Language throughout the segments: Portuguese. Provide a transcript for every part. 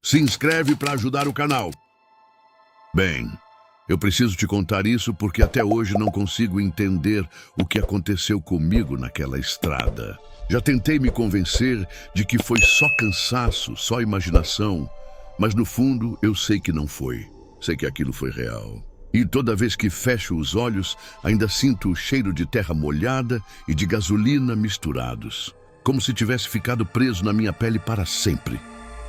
Se inscreve para ajudar o canal. Bem, eu preciso te contar isso porque até hoje não consigo entender o que aconteceu comigo naquela estrada. Já tentei me convencer de que foi só cansaço, só imaginação, mas no fundo eu sei que não foi. Sei que aquilo foi real. E toda vez que fecho os olhos, ainda sinto o cheiro de terra molhada e de gasolina misturados, como se tivesse ficado preso na minha pele para sempre.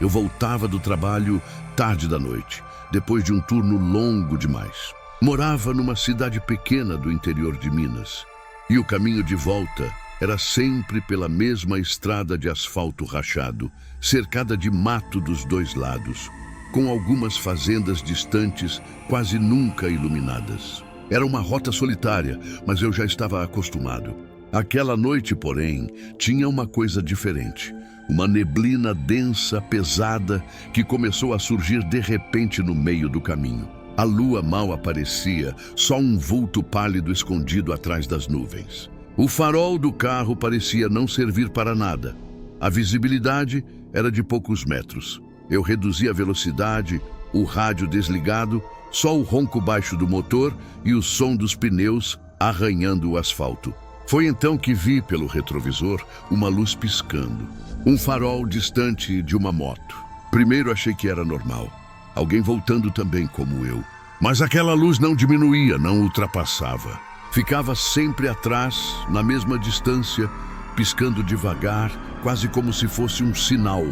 Eu voltava do trabalho tarde da noite, depois de um turno longo demais. Morava numa cidade pequena do interior de Minas, e o caminho de volta era sempre pela mesma estrada de asfalto rachado, cercada de mato dos dois lados, com algumas fazendas distantes, quase nunca iluminadas. Era uma rota solitária, mas eu já estava acostumado. Aquela noite, porém, tinha uma coisa diferente. Uma neblina densa, pesada, que começou a surgir de repente no meio do caminho. A lua mal aparecia, só um vulto pálido escondido atrás das nuvens. O farol do carro parecia não servir para nada. A visibilidade era de poucos metros. Eu reduzi a velocidade, o rádio desligado, só o ronco baixo do motor e o som dos pneus arranhando o asfalto. Foi então que vi pelo retrovisor uma luz piscando. Um farol distante de uma moto. Primeiro achei que era normal. Alguém voltando também como eu. Mas aquela luz não diminuía, não ultrapassava. Ficava sempre atrás, na mesma distância, piscando devagar, quase como se fosse um sinal.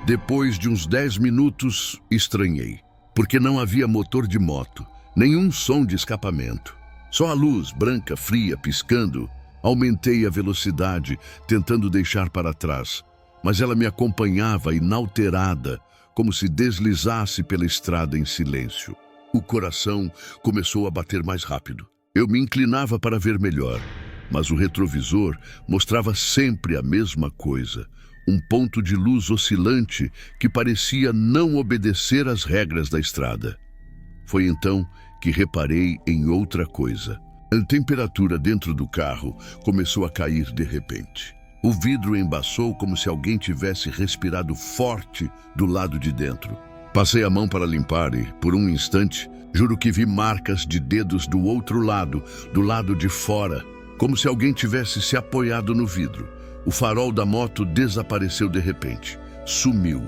Depois de uns 10 minutos, estranhei. Porque não havia motor de moto, nenhum som de escapamento. Só a luz branca, fria, piscando. Aumentei a velocidade, tentando deixar para trás, mas ela me acompanhava inalterada, como se deslizasse pela estrada em silêncio. O coração começou a bater mais rápido. Eu me inclinava para ver melhor, mas o retrovisor mostrava sempre a mesma coisa, um ponto de luz oscilante que parecia não obedecer às regras da estrada. Foi então que reparei em outra coisa. A temperatura dentro do carro começou a cair de repente. O vidro embaçou como se alguém tivesse respirado forte do lado de dentro. Passei a mão para limpar e, por um instante, juro que vi marcas de dedos do outro lado, do lado de fora, como se alguém tivesse se apoiado no vidro. O farol da moto desapareceu de repente. Sumiu.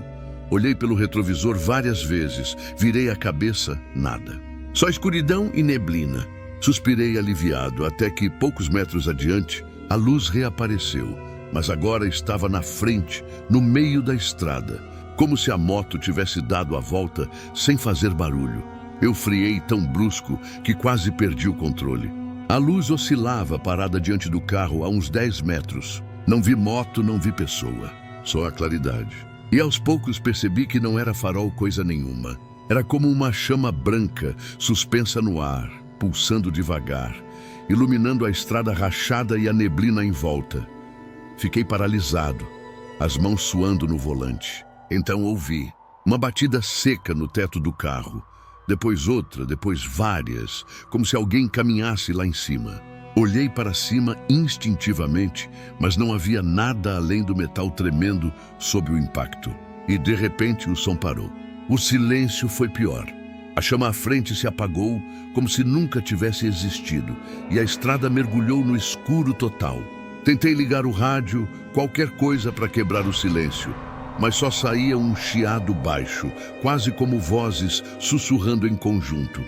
Olhei pelo retrovisor várias vezes, virei a cabeça, nada. Só escuridão e neblina. Suspirei aliviado, até que, poucos metros adiante, a luz reapareceu, mas agora estava na frente, no meio da estrada, como se a moto tivesse dado a volta sem fazer barulho. Eu friei tão brusco que quase perdi o controle. A luz oscilava parada diante do carro a uns 10 metros. Não vi moto, não vi pessoa, só a claridade. E aos poucos percebi que não era farol coisa nenhuma. Era como uma chama branca suspensa no ar, pulsando devagar, iluminando a estrada rachada e a neblina em volta. Fiquei paralisado, as mãos suando no volante. Então ouvi uma batida seca no teto do carro, depois outra, depois várias, como se alguém caminhasse lá em cima. Olhei para cima instintivamente, mas não havia nada além do metal tremendo sob o impacto. E de repente o som parou. O silêncio foi pior. A chama à frente se apagou, como se nunca tivesse existido, e a estrada mergulhou no escuro total. Tentei ligar o rádio, qualquer coisa para quebrar o silêncio, mas só saía um chiado baixo, quase como vozes sussurrando em conjunto.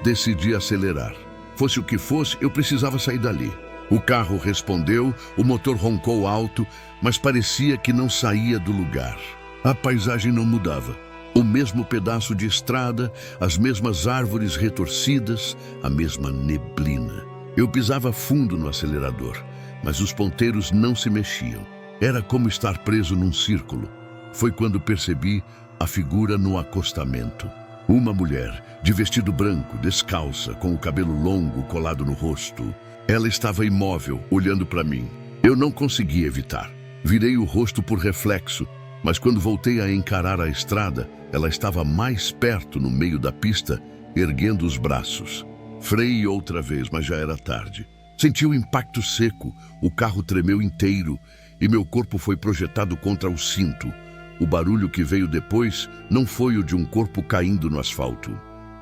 Decidi acelerar. Fosse o que fosse, eu precisava sair dali. O carro respondeu, o motor roncou alto, mas parecia que não saía do lugar. A paisagem não mudava. O mesmo pedaço de estrada, as mesmas árvores retorcidas, a mesma neblina. Eu pisava fundo no acelerador, mas os ponteiros não se mexiam. Era como estar preso num círculo. Foi quando percebi a figura no acostamento. Uma mulher, de vestido branco, descalça, com o cabelo longo colado no rosto. Ela estava imóvel, olhando para mim. Eu não consegui evitar. Virei o rosto por reflexo, mas quando voltei a encarar a estrada, ela estava mais perto no meio da pista, erguendo os braços. Freiei outra vez, mas já era tarde. Senti o impacto seco, o carro tremeu inteiro e meu corpo foi projetado contra o cinto. O barulho que veio depois não foi o de um corpo caindo no asfalto.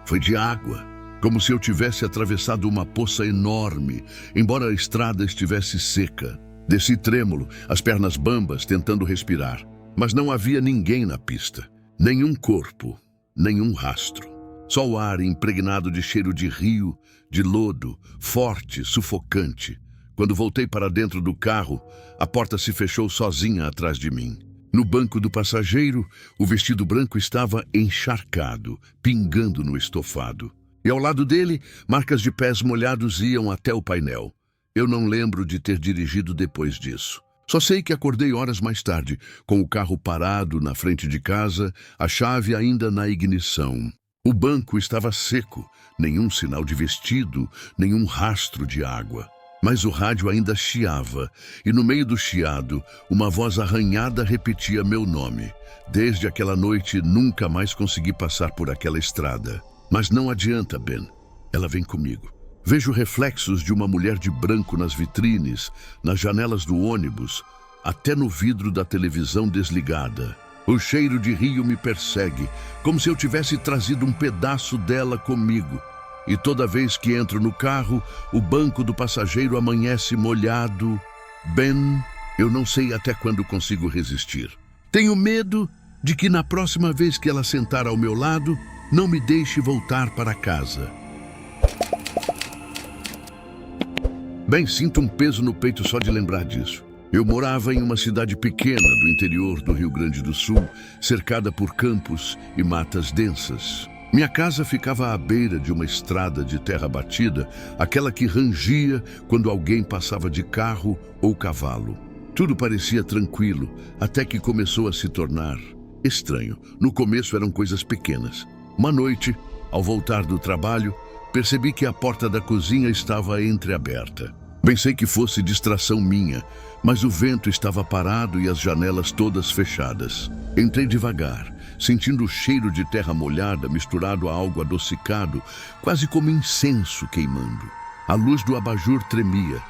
Foi de água, como se eu tivesse atravessado uma poça enorme, embora a estrada estivesse seca. Desci trêmulo, as pernas bambas, tentando respirar. Mas não havia ninguém na pista. Nenhum corpo, nenhum rastro. Só o ar impregnado de cheiro de rio, de lodo, forte, sufocante. Quando voltei para dentro do carro, a porta se fechou sozinha atrás de mim. No banco do passageiro, o vestido branco estava encharcado, pingando no estofado. E ao lado dele, marcas de pés molhados iam até o painel. Eu não lembro de ter dirigido depois disso. Só sei que acordei horas mais tarde, com o carro parado na frente de casa, a chave ainda na ignição. O banco estava seco, nenhum sinal de vestido, nenhum rastro de água. Mas o rádio ainda chiava, e no meio do chiado, uma voz arranhada repetia meu nome. Desde aquela noite, nunca mais consegui passar por aquela estrada. Mas não adianta, Ben. Ela vem comigo. Vejo reflexos de uma mulher de branco nas vitrines, nas janelas do ônibus, até no vidro da televisão desligada. O cheiro de rio me persegue, como se eu tivesse trazido um pedaço dela comigo. E toda vez que entro no carro, o banco do passageiro amanhece molhado. Ben, eu não sei até quando consigo resistir. Tenho medo de que na próxima vez que ela sentar ao meu lado, não me deixe voltar para casa. Bem, sinto um peso no peito só de lembrar disso. Eu morava em uma cidade pequena do interior do Rio Grande do Sul, cercada por campos e matas densas. Minha casa ficava à beira de uma estrada de terra batida, aquela que rangia quando alguém passava de carro ou cavalo. Tudo parecia tranquilo, até que começou a se tornar estranho. No começo eram coisas pequenas. Uma noite, ao voltar do trabalho, percebi que a porta da cozinha estava entreaberta. Pensei que fosse distração minha, mas o vento estava parado e as janelas todas fechadas. Entrei devagar, sentindo o cheiro de terra molhada misturado a algo adocicado, quase como incenso queimando. A luz do abajur tremia,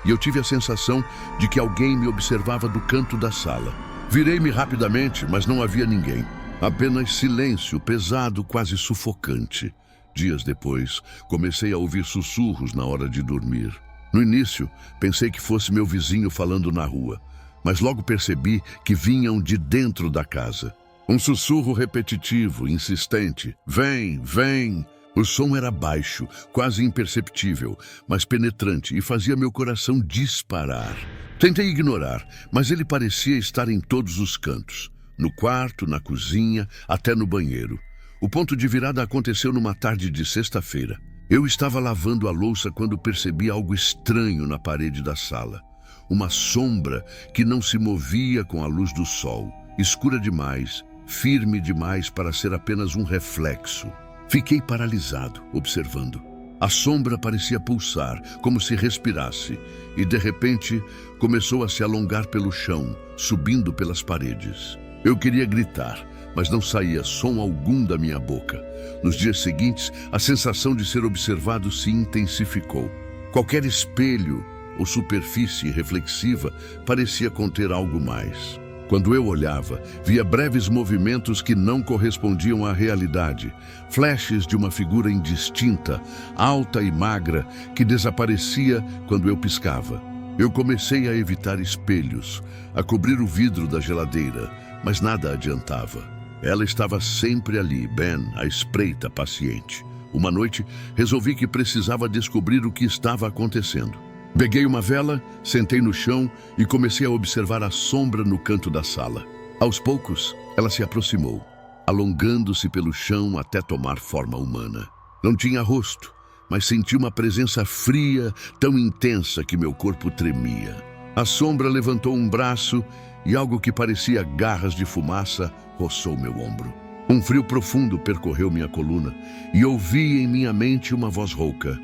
e eu tive a sensação de que alguém me observava do canto da sala. Virei-me rapidamente, mas não havia ninguém. Apenas silêncio pesado, quase sufocante. Dias depois, comecei a ouvir sussurros na hora de dormir. No início, pensei que fosse meu vizinho falando na rua, mas logo percebi que vinham de dentro da casa. Um sussurro repetitivo, insistente. Vem, vem! O som era baixo, quase imperceptível, mas penetrante e fazia meu coração disparar. Tentei ignorar, mas ele parecia estar em todos os cantos. No quarto, na cozinha, até no banheiro. O ponto de virada aconteceu numa tarde de sexta-feira. Eu estava lavando a louça quando percebi algo estranho na parede da sala. Uma sombra que não se movia com a luz do sol. Escura demais, firme demais para ser apenas um reflexo. Fiquei paralisado, observando. A sombra parecia pulsar, como se respirasse, e de repente começou a se alongar pelo chão, subindo pelas paredes. Eu queria gritar, mas não saía som algum da minha boca. Nos dias seguintes, a sensação de ser observado se intensificou. Qualquer espelho ou superfície reflexiva parecia conter algo mais. Quando eu olhava, via breves movimentos que não correspondiam à realidade, flashes de uma figura indistinta, alta e magra, que desaparecia quando eu piscava. Eu comecei a evitar espelhos, a cobrir o vidro da geladeira, mas nada adiantava. Ela estava sempre ali, Ben, à espreita, paciente. Uma noite, resolvi que precisava descobrir o que estava acontecendo. Peguei uma vela, sentei no chão e comecei a observar a sombra no canto da sala. Aos poucos, ela se aproximou, alongando-se pelo chão até tomar forma humana. Não tinha rosto, mas senti uma presença fria, tão intensa que meu corpo tremia. A sombra levantou um braço e algo que parecia garras de fumaça roçou meu ombro. Um frio profundo percorreu minha coluna e ouvi em minha mente uma voz rouca.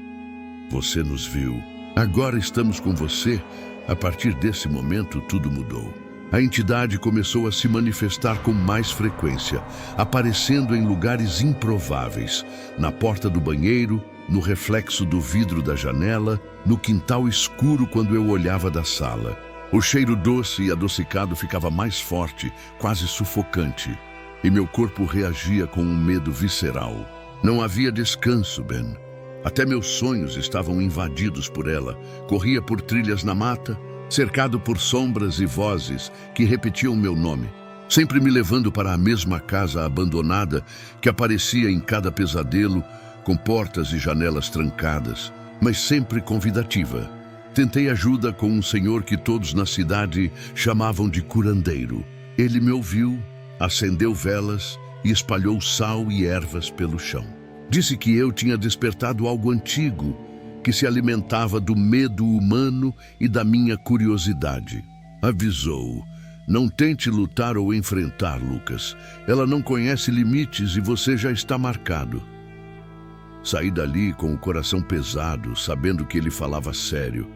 Você nos viu. Agora estamos com você. A partir desse momento, tudo mudou. A entidade começou a se manifestar com mais frequência, aparecendo em lugares improváveis, na porta do banheiro, no reflexo do vidro da janela, no quintal escuro quando eu olhava da sala. O cheiro doce e adocicado ficava mais forte, quase sufocante, e meu corpo reagia com um medo visceral. Não havia descanso, Ben. Até meus sonhos estavam invadidos por ela. Corria por trilhas na mata, cercado por sombras e vozes que repetiam meu nome, sempre me levando para a mesma casa abandonada que aparecia em cada pesadelo, com portas e janelas trancadas, mas sempre convidativa. Tentei ajuda com um senhor que todos na cidade chamavam de curandeiro. Ele me ouviu, acendeu velas e espalhou sal e ervas pelo chão. Disse que eu tinha despertado algo antigo, que se alimentava do medo humano e da minha curiosidade. Avisou: não tente lutar ou enfrentar, Lucas. Ela não conhece limites e você já está marcado. Saí dali com o coração pesado, sabendo que ele falava sério.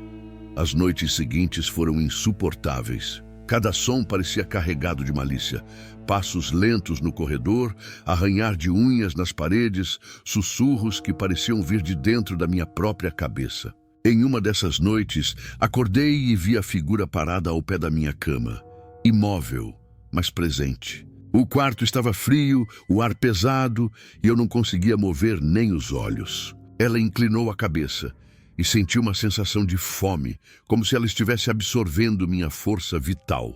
As noites seguintes foram insuportáveis. Cada som parecia carregado de malícia. Passos lentos no corredor, arranhar de unhas nas paredes, sussurros que pareciam vir de dentro da minha própria cabeça. Em uma dessas noites, acordei e vi a figura parada ao pé da minha cama. Imóvel, mas presente. O quarto estava frio, o ar pesado, e eu não conseguia mover nem os olhos. Ela inclinou a cabeça e senti uma sensação de fome, como se ela estivesse absorvendo minha força vital.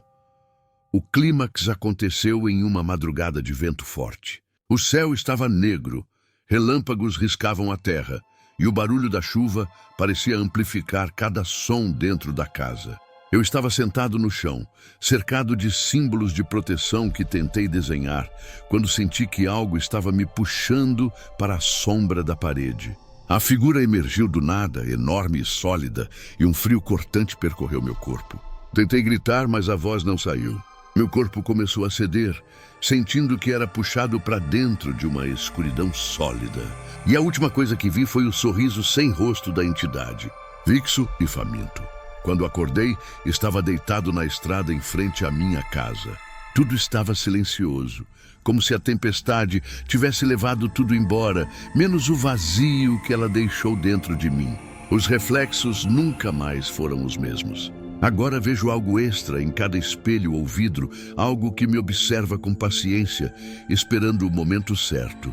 O clímax aconteceu em uma madrugada de vento forte. O céu estava negro, relâmpagos riscavam a terra, e o barulho da chuva parecia amplificar cada som dentro da casa. Eu estava sentado no chão, cercado de símbolos de proteção que tentei desenhar, quando senti que algo estava me puxando para a sombra da parede. A figura emergiu do nada, enorme e sólida, e um frio cortante percorreu meu corpo. Tentei gritar, mas a voz não saiu. Meu corpo começou a ceder, sentindo que era puxado para dentro de uma escuridão sólida. E a última coisa que vi foi o sorriso sem rosto da entidade, fixo e faminto. Quando acordei, estava deitado na estrada em frente à minha casa. Tudo estava silencioso, como se a tempestade tivesse levado tudo embora, menos o vazio que ela deixou dentro de mim. Os reflexos nunca mais foram os mesmos. Agora vejo algo extra em cada espelho ou vidro, algo que me observa com paciência, esperando o momento certo.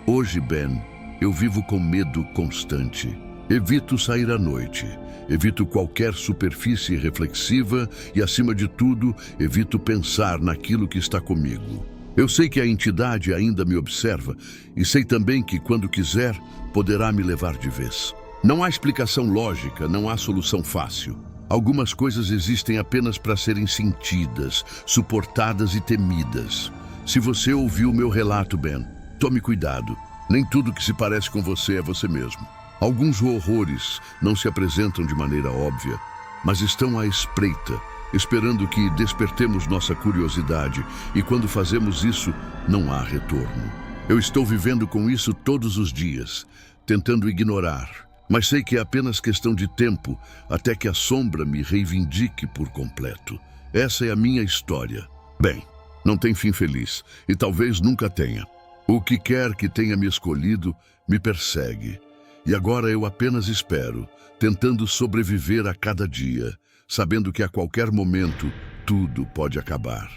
Hoje, Ben, eu vivo com medo constante. Evito sair à noite. Evito qualquer superfície reflexiva e, acima de tudo, evito pensar naquilo que está comigo. Eu sei que a entidade ainda me observa e sei também que, quando quiser, poderá me levar de vez. Não há explicação lógica, não há solução fácil. Algumas coisas existem apenas para serem sentidas, suportadas e temidas. Se você ouviu o meu relato, Ben, tome cuidado. Nem tudo que se parece com você é você mesmo. Alguns horrores não se apresentam de maneira óbvia, mas estão à espreita, esperando que despertemos nossa curiosidade, e quando fazemos isso, não há retorno. Eu estou vivendo com isso todos os dias, tentando ignorar, mas sei que é apenas questão de tempo até que a sombra me reivindique por completo. Essa é a minha história. Bem, não tem fim feliz, e talvez nunca tenha. O que quer que tenha me escolhido me persegue. E agora eu apenas espero, tentando sobreviver a cada dia, sabendo que a qualquer momento tudo pode acabar.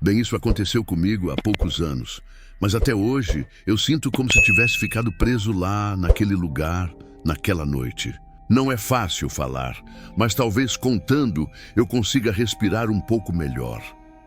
Bem, isso aconteceu comigo há poucos anos, mas até hoje eu sinto como se tivesse ficado preso lá, naquele lugar, naquela noite. Não é fácil falar, mas talvez contando eu consiga respirar um pouco melhor.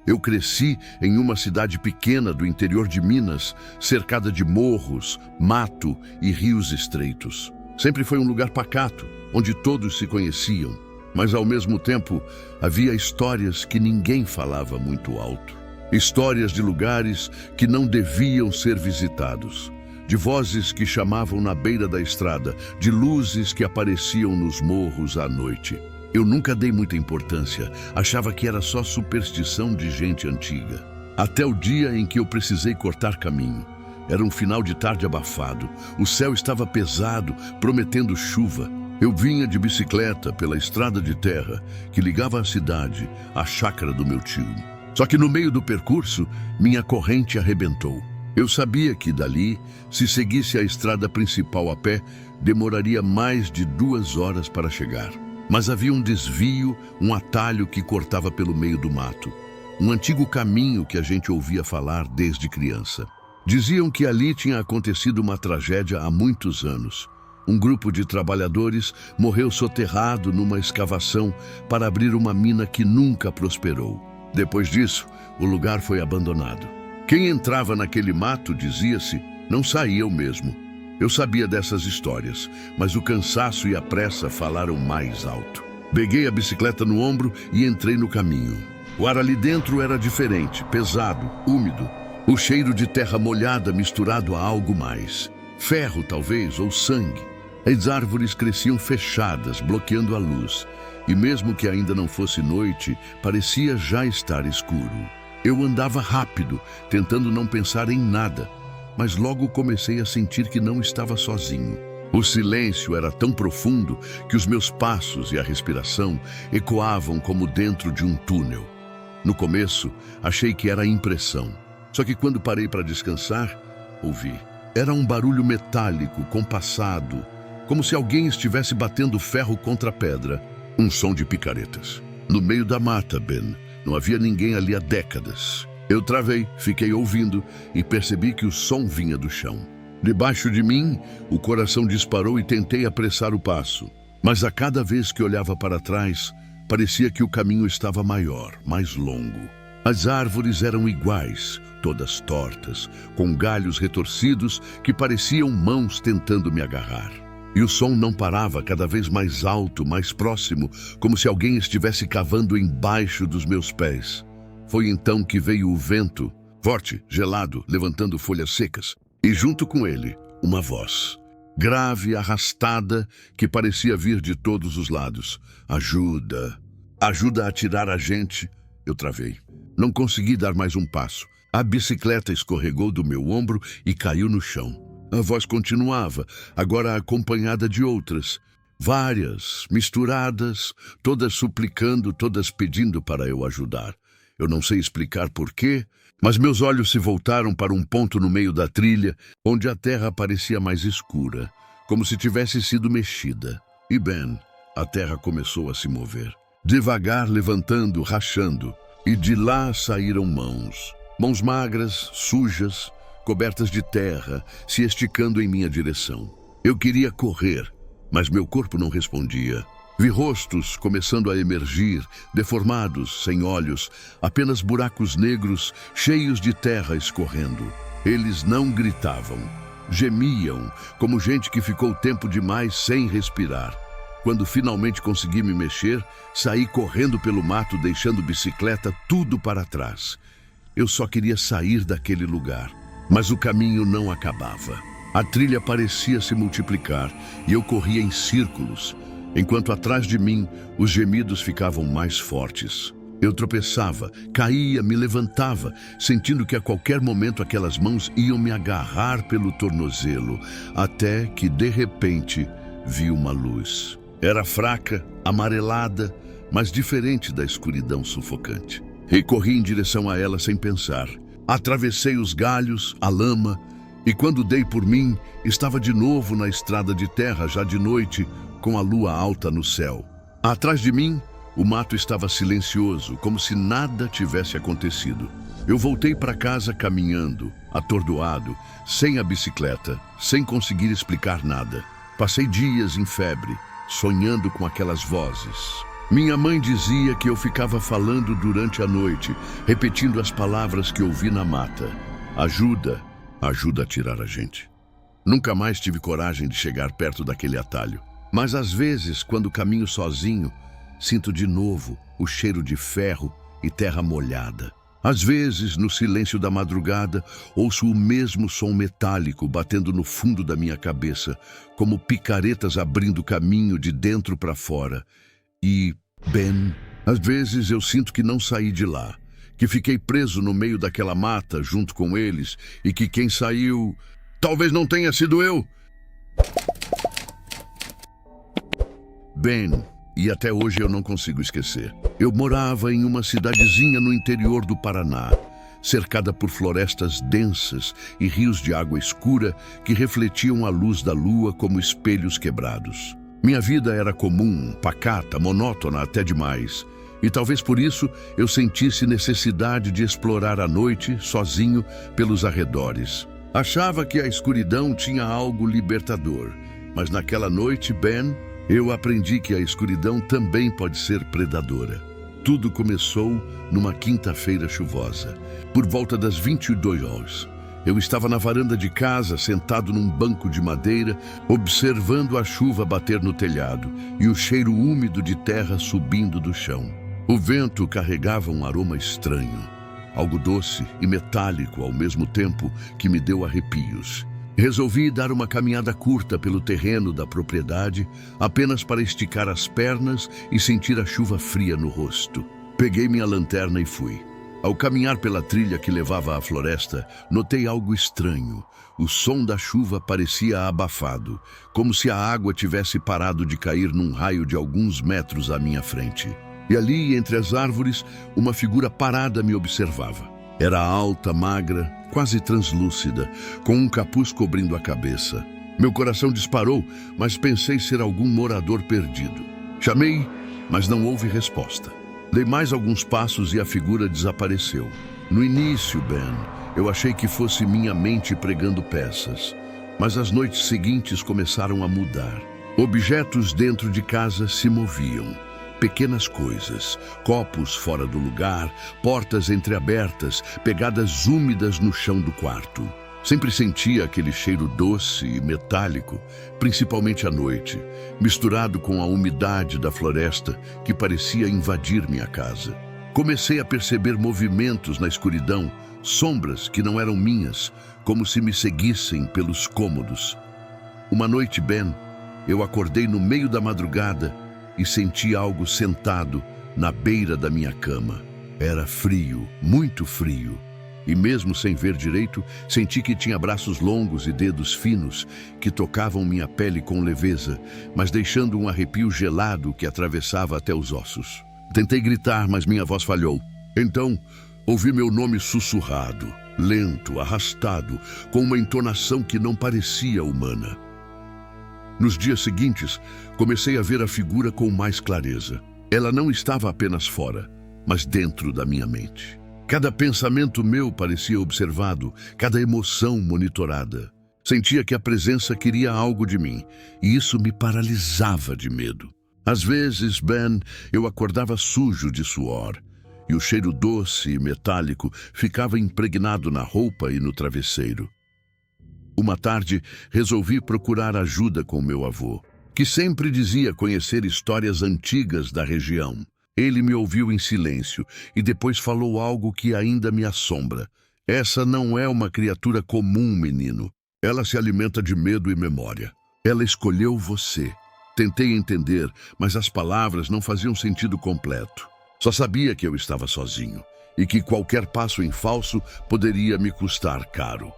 Eu cresci em uma cidade pequena do interior de Minas, cercada de morros, mato e rios estreitos. Sempre foi um lugar pacato, onde todos se conheciam, mas ao mesmo tempo havia histórias que ninguém falava muito alto. Histórias de lugares que não deviam ser visitados, de vozes que chamavam na beira da estrada, de luzes que apareciam nos morros à noite. Eu nunca dei muita importância, achava que era só superstição de gente antiga. Até o dia em que eu precisei cortar caminho. Era um final de tarde abafado, o céu estava pesado, prometendo chuva. Eu vinha de bicicleta pela estrada de terra que ligava a cidade à chácara do meu tio. Só que no meio do percurso, minha corrente arrebentou. Eu sabia que dali, se seguisse a estrada principal a pé, demoraria mais de 2 horas para chegar. Mas havia um desvio, um atalho que cortava pelo meio do mato. Um antigo caminho que a gente ouvia falar desde criança. Diziam que ali tinha acontecido uma tragédia há muitos anos. Um grupo de trabalhadores morreu soterrado numa escavação para abrir uma mina que nunca prosperou. Depois disso, o lugar foi abandonado. Quem entrava naquele mato, dizia-se, não saía o mesmo. Eu sabia dessas histórias, mas o cansaço e a pressa falaram mais alto. Peguei a bicicleta no ombro e entrei no caminho. O ar ali dentro era diferente, pesado, úmido. O cheiro de terra molhada misturado a algo mais. Ferro, talvez, ou sangue. As árvores cresciam fechadas, bloqueando a luz. E mesmo que ainda não fosse noite, parecia já estar escuro. Eu andava rápido, tentando não pensar em nada, mas logo comecei a sentir que não estava sozinho. O silêncio era tão profundo que os meus passos e a respiração ecoavam como dentro de um túnel. No começo, achei que era impressão. Só que quando parei para descansar, ouvi. Era um barulho metálico, compassado, como se alguém estivesse batendo ferro contra pedra. Um som de picaretas. No meio da mata, Ben. Não havia ninguém ali há décadas. Eu travei, fiquei ouvindo e percebi que o som vinha do chão. Debaixo de mim, o coração disparou e tentei apressar o passo. Mas a cada vez que olhava para trás, parecia que o caminho estava maior, mais longo. As árvores eram iguais, todas tortas, com galhos retorcidos que pareciam mãos tentando me agarrar. E o som não parava, cada vez mais alto, mais próximo, como se alguém estivesse cavando embaixo dos meus pés. Foi então que veio o vento, forte, gelado, levantando folhas secas. E junto com ele, uma voz, grave, arrastada, que parecia vir de todos os lados. Ajuda! Ajuda a tirar a gente! Eu travei. Não consegui dar mais um passo. A bicicleta escorregou do meu ombro e caiu no chão. A voz continuava, agora acompanhada de outras. Várias, misturadas, todas suplicando, todas pedindo para eu ajudar. Eu não sei explicar porquê, mas meus olhos se voltaram para um ponto no meio da trilha, onde a terra parecia mais escura, como se tivesse sido mexida. E Ben, a terra começou a se mover. Devagar, levantando, rachando. E de lá saíram mãos. Mãos magras, sujas, cobertas de terra, se esticando em minha direção. Eu queria correr, mas meu corpo não respondia. Vi rostos começando a emergir, deformados, sem olhos, apenas buracos negros, cheios de terra escorrendo. Eles não gritavam, gemiam, como gente que ficou tempo demais sem respirar. Quando finalmente consegui me mexer, saí correndo pelo mato, deixando bicicleta tudo para trás. Eu só queria sair daquele lugar. Mas o caminho não acabava. A trilha parecia se multiplicar e eu corria em círculos, enquanto atrás de mim os gemidos ficavam mais fortes. Eu tropeçava, caía, me levantava, sentindo que a qualquer momento aquelas mãos iam me agarrar pelo tornozelo, até que, de repente, vi uma luz. Era fraca, amarelada, mas diferente da escuridão sufocante. E corri em direção a ela sem pensar. Atravessei os galhos, a lama, e quando dei por mim, estava de novo na estrada de terra, já de noite, com a lua alta no céu. Atrás de mim, o mato estava silencioso, como se nada tivesse acontecido. Eu voltei para casa caminhando, atordoado, sem a bicicleta, sem conseguir explicar nada. Passei dias em febre, sonhando com aquelas vozes. Minha mãe dizia que eu ficava falando durante a noite, repetindo as palavras que ouvi na mata. Ajuda, ajuda a tirar a gente. Nunca mais tive coragem de chegar perto daquele atalho. Mas às vezes, quando caminho sozinho, sinto de novo o cheiro de ferro e terra molhada. Às vezes, no silêncio da madrugada, ouço o mesmo som metálico batendo no fundo da minha cabeça, como picaretas abrindo caminho de dentro para fora. E, Ben, às vezes eu sinto que não saí de lá, que fiquei preso no meio daquela mata junto com eles e que quem saiu talvez não tenha sido eu. Ben, e até hoje eu não consigo esquecer. Eu morava em uma cidadezinha no interior do Paraná, cercada por florestas densas e rios de água escura que refletiam a luz da lua como espelhos quebrados. Minha vida era comum, pacata, monótona até demais, e talvez por isso eu sentisse necessidade de explorar a noite, sozinho, pelos arredores. Achava que a escuridão tinha algo libertador, mas naquela noite, Ben, eu aprendi que a escuridão também pode ser predadora. Tudo começou numa quinta-feira chuvosa, por volta das 22 horas. Eu estava na varanda de casa, sentado num banco de madeira, observando a chuva bater no telhado e o cheiro úmido de terra subindo do chão. O vento carregava um aroma estranho, algo doce e metálico ao mesmo tempo, que me deu arrepios. Resolvi dar uma caminhada curta pelo terreno da propriedade, apenas para esticar as pernas e sentir a chuva fria no rosto. Peguei minha lanterna e fui. Ao caminhar pela trilha que levava à floresta, notei algo estranho. O som da chuva parecia abafado, como se a água tivesse parado de cair num raio de alguns metros à minha frente. E ali, entre as árvores, uma figura parada me observava. Era alta, magra, quase translúcida, com um capuz cobrindo a cabeça. Meu coração disparou, mas pensei ser algum morador perdido. Chamei, mas não houve resposta. Dei mais alguns passos e a figura desapareceu. No início, Ben, eu achei que fosse minha mente pregando peças, mas as noites seguintes começaram a mudar. Objetos dentro de casa se moviam. Pequenas coisas, copos fora do lugar, portas entreabertas, pegadas úmidas no chão do quarto. Sempre sentia aquele cheiro doce e metálico, principalmente à noite, misturado com a umidade da floresta que parecia invadir minha casa. Comecei a perceber movimentos na escuridão, sombras que não eram minhas, como se me seguissem pelos cômodos. Uma noite, Ben, eu acordei no meio da madrugada e senti algo sentado na beira da minha cama. Era frio, muito frio. E mesmo sem ver direito, senti que tinha braços longos e dedos finos que tocavam minha pele com leveza, mas deixando um arrepio gelado que atravessava até os ossos. Tentei gritar, mas minha voz falhou. Então, ouvi meu nome sussurrado, lento, arrastado, com uma entonação que não parecia humana. Nos dias seguintes, comecei a ver a figura com mais clareza. Ela não estava apenas fora, mas dentro da minha mente. Cada pensamento meu parecia observado, cada emoção monitorada. Sentia que a presença queria algo de mim, e isso me paralisava de medo. Às vezes, Ben, eu acordava sujo de suor, e o cheiro doce e metálico ficava impregnado na roupa e no travesseiro. Uma tarde, resolvi procurar ajuda com meu avô, que sempre dizia conhecer histórias antigas da região. Ele me ouviu em silêncio e depois falou algo que ainda me assombra. Essa não é uma criatura comum, menino. Ela se alimenta de medo e memória. Ela escolheu você. Tentei entender, mas as palavras não faziam sentido completo. Só sabia que eu estava sozinho e que qualquer passo em falso poderia me custar caro.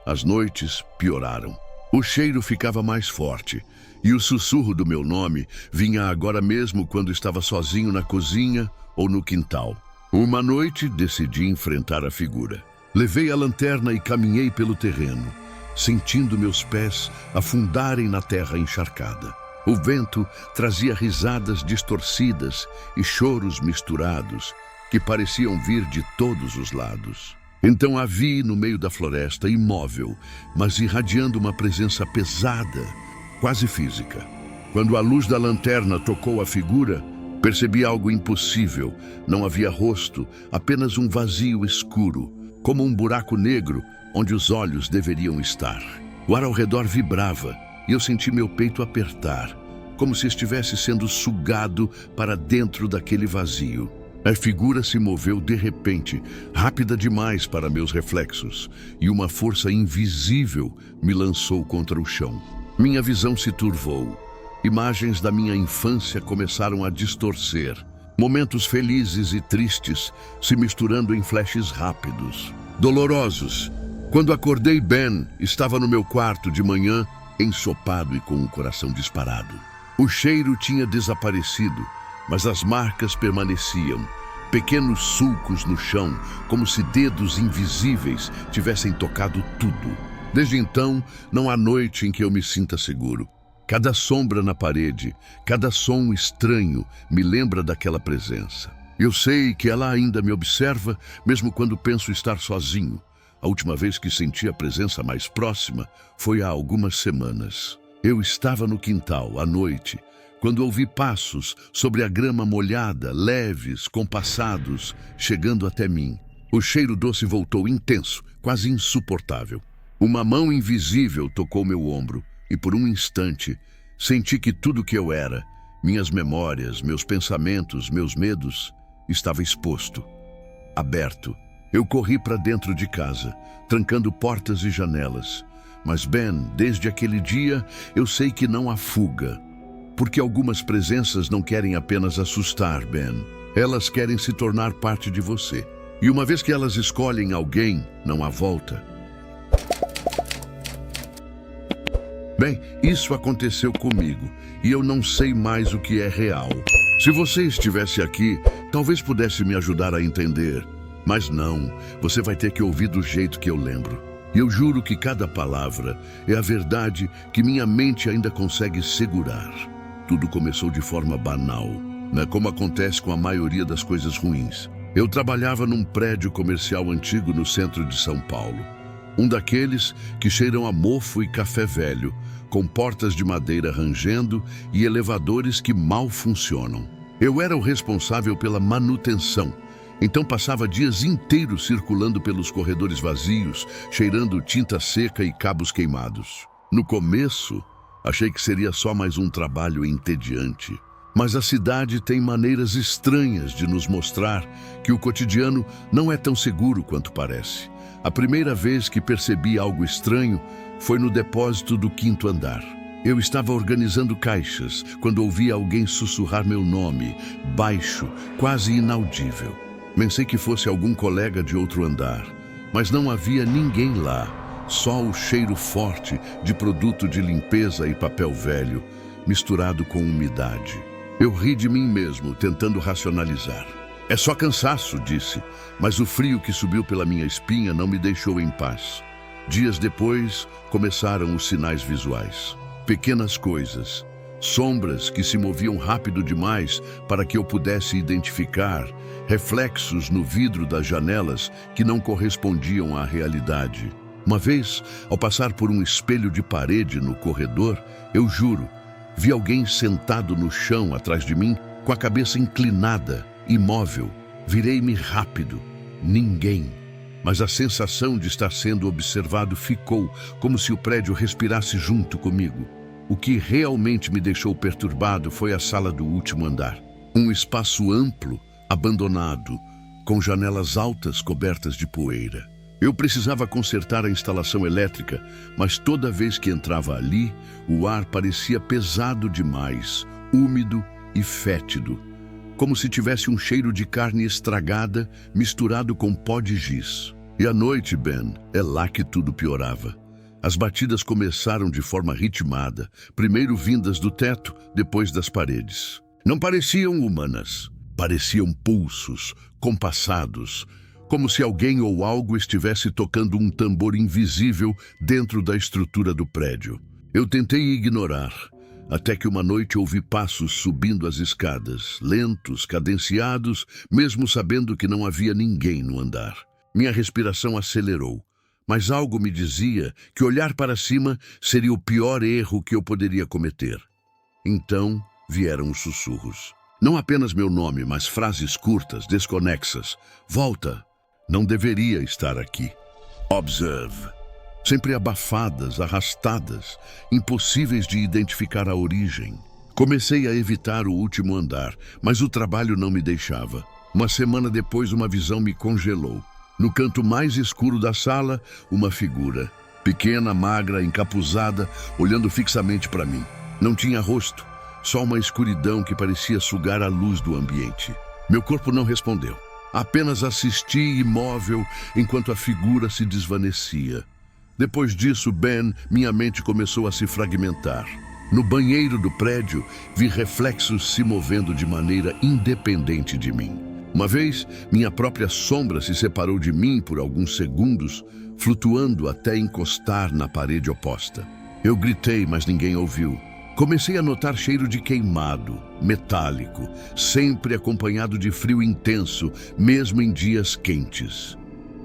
As noites pioraram. O cheiro ficava mais forte e o sussurro do meu nome vinha agora mesmo quando estava sozinho na cozinha ou no quintal. Uma noite decidi enfrentar a figura. Levei a lanterna e caminhei pelo terreno, sentindo meus pés afundarem na terra encharcada. O vento trazia risadas distorcidas e choros misturados que pareciam vir de todos os lados. Então a vi no meio da floresta, imóvel, mas irradiando uma presença pesada, quase física. Quando a luz da lanterna tocou a figura, percebi algo impossível. Não havia rosto, apenas um vazio escuro, como um buraco negro onde os olhos deveriam estar. O ar ao redor vibrava e eu senti meu peito apertar, como se estivesse sendo sugado para dentro daquele vazio. A figura se moveu de repente, rápida demais para meus reflexos, e uma força invisível me lançou contra o chão. Minha visão se turvou. Imagens da minha infância começaram a distorcer. Momentos felizes e tristes se misturando em flashes rápidos, dolorosos. Quando acordei, Ben estava no meu quarto de manhã, ensopado e com o coração disparado. O cheiro tinha desaparecido, mas as marcas permaneciam, Pequenos sulcos no chão, como se dedos invisíveis tivessem tocado tudo. Desde então, não há noite em que eu me sinta seguro. Cada sombra na parede, cada som estranho me lembra daquela presença. Eu sei que ela ainda me observa, mesmo quando penso estar sozinho. A última vez que senti a presença mais próxima foi há algumas semanas. Eu estava no quintal, à noite, quando ouvi passos sobre a grama molhada, leves, compassados, chegando até mim. O cheiro doce voltou intenso, quase insuportável. Uma mão invisível tocou meu ombro e, por um instante, senti que tudo que eu era, minhas memórias, meus pensamentos, meus medos, estava exposto, aberto. Eu corri para dentro de casa, trancando portas e janelas. Mas, Ben, desde aquele dia, eu sei que não há fuga. Porque algumas presenças não querem apenas assustar, Ben. Elas querem se tornar parte de você. E uma vez que elas escolhem alguém, não há volta. Bem, isso aconteceu comigo, e eu não sei mais o que é real. Se você estivesse aqui, talvez pudesse me ajudar a entender. Mas não, você vai ter que ouvir do jeito que eu lembro. E eu juro que cada palavra é a verdade que minha mente ainda consegue segurar. Tudo começou de forma banal, né? Como acontece com a maioria das coisas ruins. Eu trabalhava num prédio comercial antigo no centro de São Paulo. Um daqueles que cheiram a mofo e café velho, com portas de madeira rangendo e elevadores que mal funcionam. Eu era o responsável pela manutenção, então passava dias inteiros circulando pelos corredores vazios, cheirando tinta seca e cabos queimados. No começo, achei que seria só mais um trabalho entediante. Mas a cidade tem maneiras estranhas de nos mostrar que o cotidiano não é tão seguro quanto parece. A primeira vez que percebi algo estranho foi no depósito do 5º andar. Eu estava organizando caixas quando ouvi alguém sussurrar meu nome, baixo, quase inaudível. Pensei que fosse algum colega de outro andar, mas não havia ninguém lá, só o cheiro forte de produto de limpeza e papel velho, misturado com umidade. Eu ri de mim mesmo, tentando racionalizar. É só cansaço, disse, mas o frio que subiu pela minha espinha não me deixou em paz. Dias depois, começaram os sinais visuais. Pequenas coisas, sombras que se moviam rápido demais para que eu pudesse identificar, reflexos no vidro das janelas que não correspondiam à realidade. Uma vez, ao passar por um espelho de parede no corredor, eu juro, vi alguém sentado no chão atrás de mim, com a cabeça inclinada, imóvel. Virei-me rápido. Ninguém. Mas a sensação de estar sendo observado ficou, como se o prédio respirasse junto comigo. O que realmente me deixou perturbado foi a sala do último andar. Um espaço amplo, abandonado, com janelas altas cobertas de poeira. Eu precisava consertar a instalação elétrica, mas toda vez que entrava ali, o ar parecia pesado demais, úmido e fétido, como se tivesse um cheiro de carne estragada misturado com pó de giz. E à noite, Ben, é lá que tudo piorava. As batidas começaram de forma ritmada, primeiro vindas do teto, depois das paredes. Não pareciam humanas, pareciam pulsos, compassados, como se alguém ou algo estivesse tocando um tambor invisível dentro da estrutura do prédio. Eu tentei ignorar, até que uma noite ouvi passos subindo as escadas, lentos, cadenciados, mesmo sabendo que não havia ninguém no andar. Minha respiração acelerou, mas algo me dizia que olhar para cima seria o pior erro que eu poderia cometer. Então vieram os sussurros. Não apenas meu nome, mas frases curtas, desconexas. Volta! Não deveria estar aqui. Observe. Sempre abafadas, arrastadas, impossíveis de identificar a origem. Comecei a evitar o último andar, mas o trabalho não me deixava. Uma semana depois, uma visão me congelou. No canto mais escuro da sala, uma figura. Pequena, magra, encapuzada, olhando fixamente para mim. Não tinha rosto, só uma escuridão que parecia sugar a luz do ambiente. Meu corpo não respondeu. Apenas assisti imóvel enquanto a figura se desvanecia. Depois disso, Ben, minha mente começou a se fragmentar. No banheiro do prédio, vi reflexos se movendo de maneira independente de mim. Uma vez, minha própria sombra se separou de mim por alguns segundos, flutuando até encostar na parede oposta. Eu gritei, mas ninguém ouviu. Comecei a notar cheiro de queimado, metálico, sempre acompanhado de frio intenso, mesmo em dias quentes.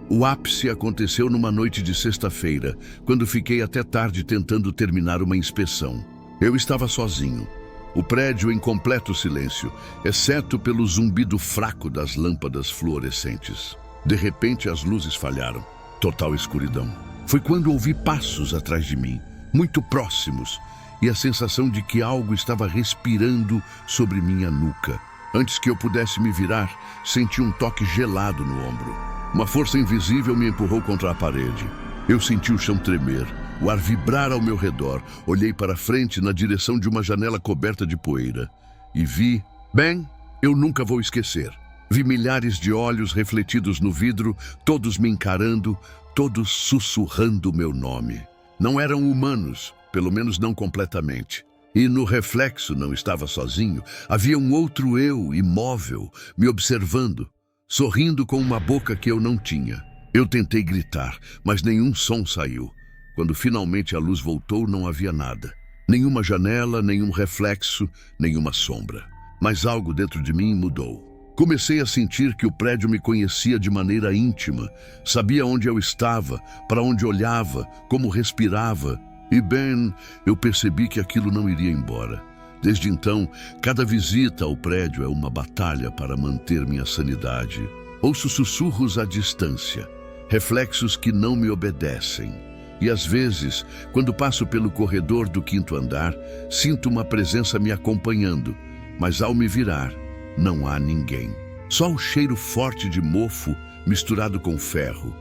O ápice aconteceu numa noite de sexta-feira, quando fiquei até tarde tentando terminar uma inspeção. Eu estava sozinho. O prédio em completo silêncio, exceto pelo zumbido fraco das lâmpadas fluorescentes. De repente, as luzes falharam. Total escuridão. Foi quando ouvi passos atrás de mim, muito próximos, e a sensação de que algo estava respirando sobre minha nuca. Antes que eu pudesse me virar, senti um toque gelado no ombro. Uma força invisível me empurrou contra a parede. Eu senti o chão tremer, o ar vibrar ao meu redor. Olhei para frente na direção de uma janela coberta de poeira e vi... Bem, eu nunca vou esquecer. Vi milhares de olhos refletidos no vidro, todos me encarando, todos sussurrando meu nome. Não eram humanos, pelo menos não completamente. E no reflexo não estava sozinho. Havia um outro eu, imóvel, me observando, sorrindo com uma boca que eu não tinha. Eu tentei gritar, mas nenhum som saiu. Quando finalmente a luz voltou, não havia nada. Nenhuma janela, nenhum reflexo, nenhuma sombra. Mas algo dentro de mim mudou. Comecei a sentir que o prédio me conhecia de maneira íntima. Sabia onde eu estava, para onde olhava, como respirava. E bem, eu percebi que aquilo não iria embora. Desde então, cada visita ao prédio é uma batalha para manter minha sanidade. Ouço sussurros à distância, reflexos que não me obedecem. E às vezes, quando passo pelo corredor do 5º andar, sinto uma presença me acompanhando. Mas ao me virar, não há ninguém. Só o cheiro forte de mofo misturado com ferro.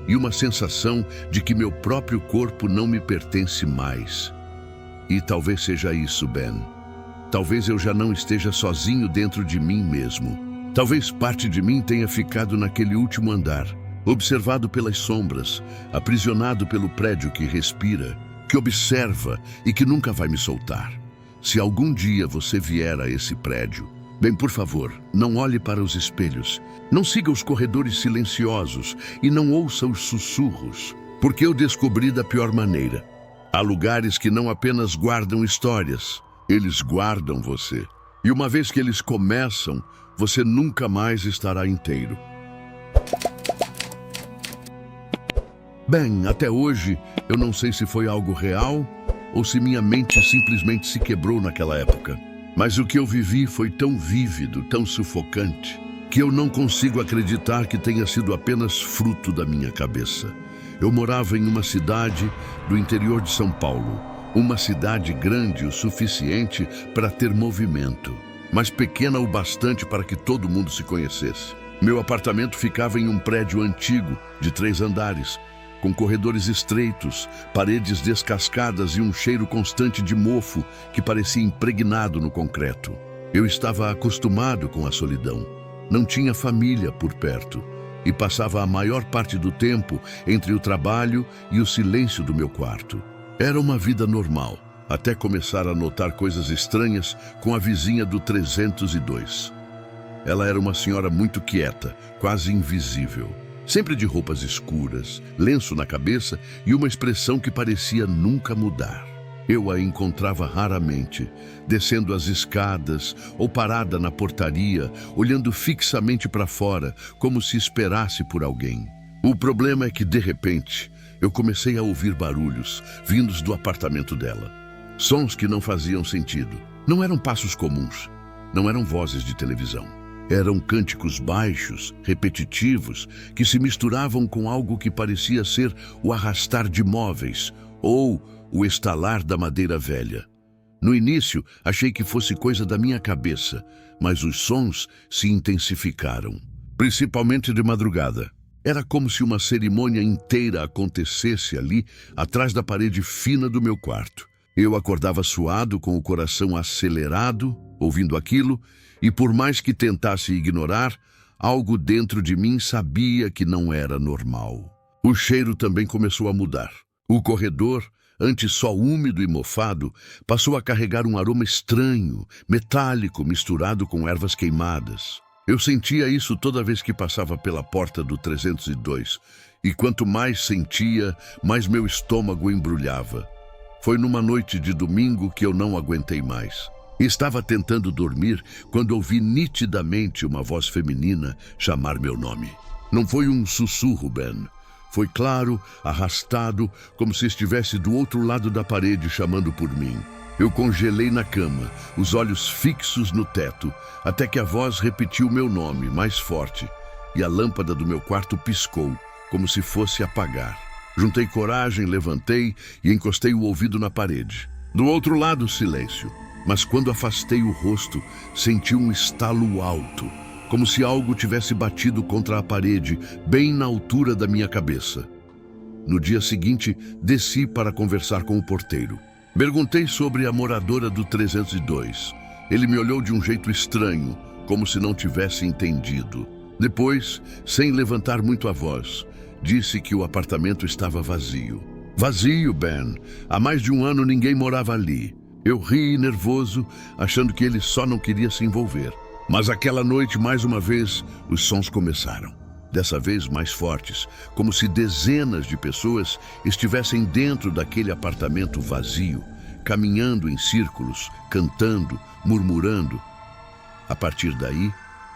E uma sensação de que meu próprio corpo não me pertence mais. E talvez seja isso, Ben. Talvez eu já não esteja sozinho dentro de mim mesmo. Talvez parte de mim tenha ficado naquele último andar, observado pelas sombras, aprisionado pelo prédio que respira, que observa e que nunca vai me soltar. Se algum dia você vier a esse prédio, bem, por favor, não olhe para os espelhos, não siga os corredores silenciosos e não ouça os sussurros, porque eu descobri da pior maneira. Há lugares que não apenas guardam histórias, eles guardam você. E uma vez que eles começam, você nunca mais estará inteiro. Bem, até hoje, eu não sei se foi algo real ou se minha mente simplesmente se quebrou naquela época. Mas o que eu vivi foi tão vívido, tão sufocante, que eu não consigo acreditar que tenha sido apenas fruto da minha cabeça. Eu morava em uma cidade do interior de São Paulo, uma cidade grande o suficiente para ter movimento, mas pequena o bastante para que todo mundo se conhecesse. Meu apartamento ficava em um prédio antigo, de 3 andares, com corredores estreitos, paredes descascadas e um cheiro constante de mofo que parecia impregnado no concreto. Eu estava acostumado com a solidão. Não tinha família por perto e passava a maior parte do tempo entre o trabalho e o silêncio do meu quarto. Era uma vida normal, até começar a notar coisas estranhas com a vizinha do 302. Ela era uma senhora muito quieta, quase invisível. Sempre de roupas escuras, lenço na cabeça e uma expressão que parecia nunca mudar. Eu a encontrava raramente, descendo as escadas ou parada na portaria, olhando fixamente para fora, como se esperasse por alguém. O problema é que, de repente, eu comecei a ouvir barulhos vindos do apartamento dela. Sons que não faziam sentido. Não eram passos comuns, não eram vozes de televisão. Eram cânticos baixos, repetitivos, que se misturavam com algo que parecia ser o arrastar de móveis ou o estalar da madeira velha. No início, achei que fosse coisa da minha cabeça, mas os sons se intensificaram, principalmente de madrugada. Era como se uma cerimônia inteira acontecesse ali, atrás da parede fina do meu quarto. Eu acordava suado, com o coração acelerado, ouvindo aquilo, e por mais que tentasse ignorar, algo dentro de mim sabia que não era normal. O cheiro também começou a mudar. O corredor, antes só úmido e mofado, passou a carregar um aroma estranho, metálico, misturado com ervas queimadas. Eu sentia isso toda vez que passava pela porta do 302, e quanto mais sentia, mais meu estômago embrulhava. Foi numa noite de domingo que eu não aguentei mais. Estava tentando dormir quando ouvi nitidamente uma voz feminina chamar meu nome. Não foi um sussurro, Ben. Foi claro, arrastado, como se estivesse do outro lado da parede chamando por mim. Eu congelei na cama, os olhos fixos no teto, até que a voz repetiu meu nome, mais forte, e a lâmpada do meu quarto piscou, como se fosse apagar. Juntei coragem, levantei e encostei o ouvido na parede. Do outro lado, silêncio. Mas quando afastei o rosto, senti um estalo alto, como se algo tivesse batido contra a parede, bem na altura da minha cabeça. No dia seguinte, desci para conversar com o porteiro. Perguntei sobre a moradora do 302. Ele me olhou de um jeito estranho, como se não tivesse entendido. Depois, sem levantar muito a voz, disse que o apartamento estava vazio. Vazio, Ben. Há mais de um ano ninguém morava ali. Eu ri nervoso, achando que ele só não queria se envolver. Mas aquela noite, mais uma vez, os sons começaram. Dessa vez mais fortes, como se dezenas de pessoas estivessem dentro daquele apartamento vazio, caminhando em círculos, cantando, murmurando. A partir daí,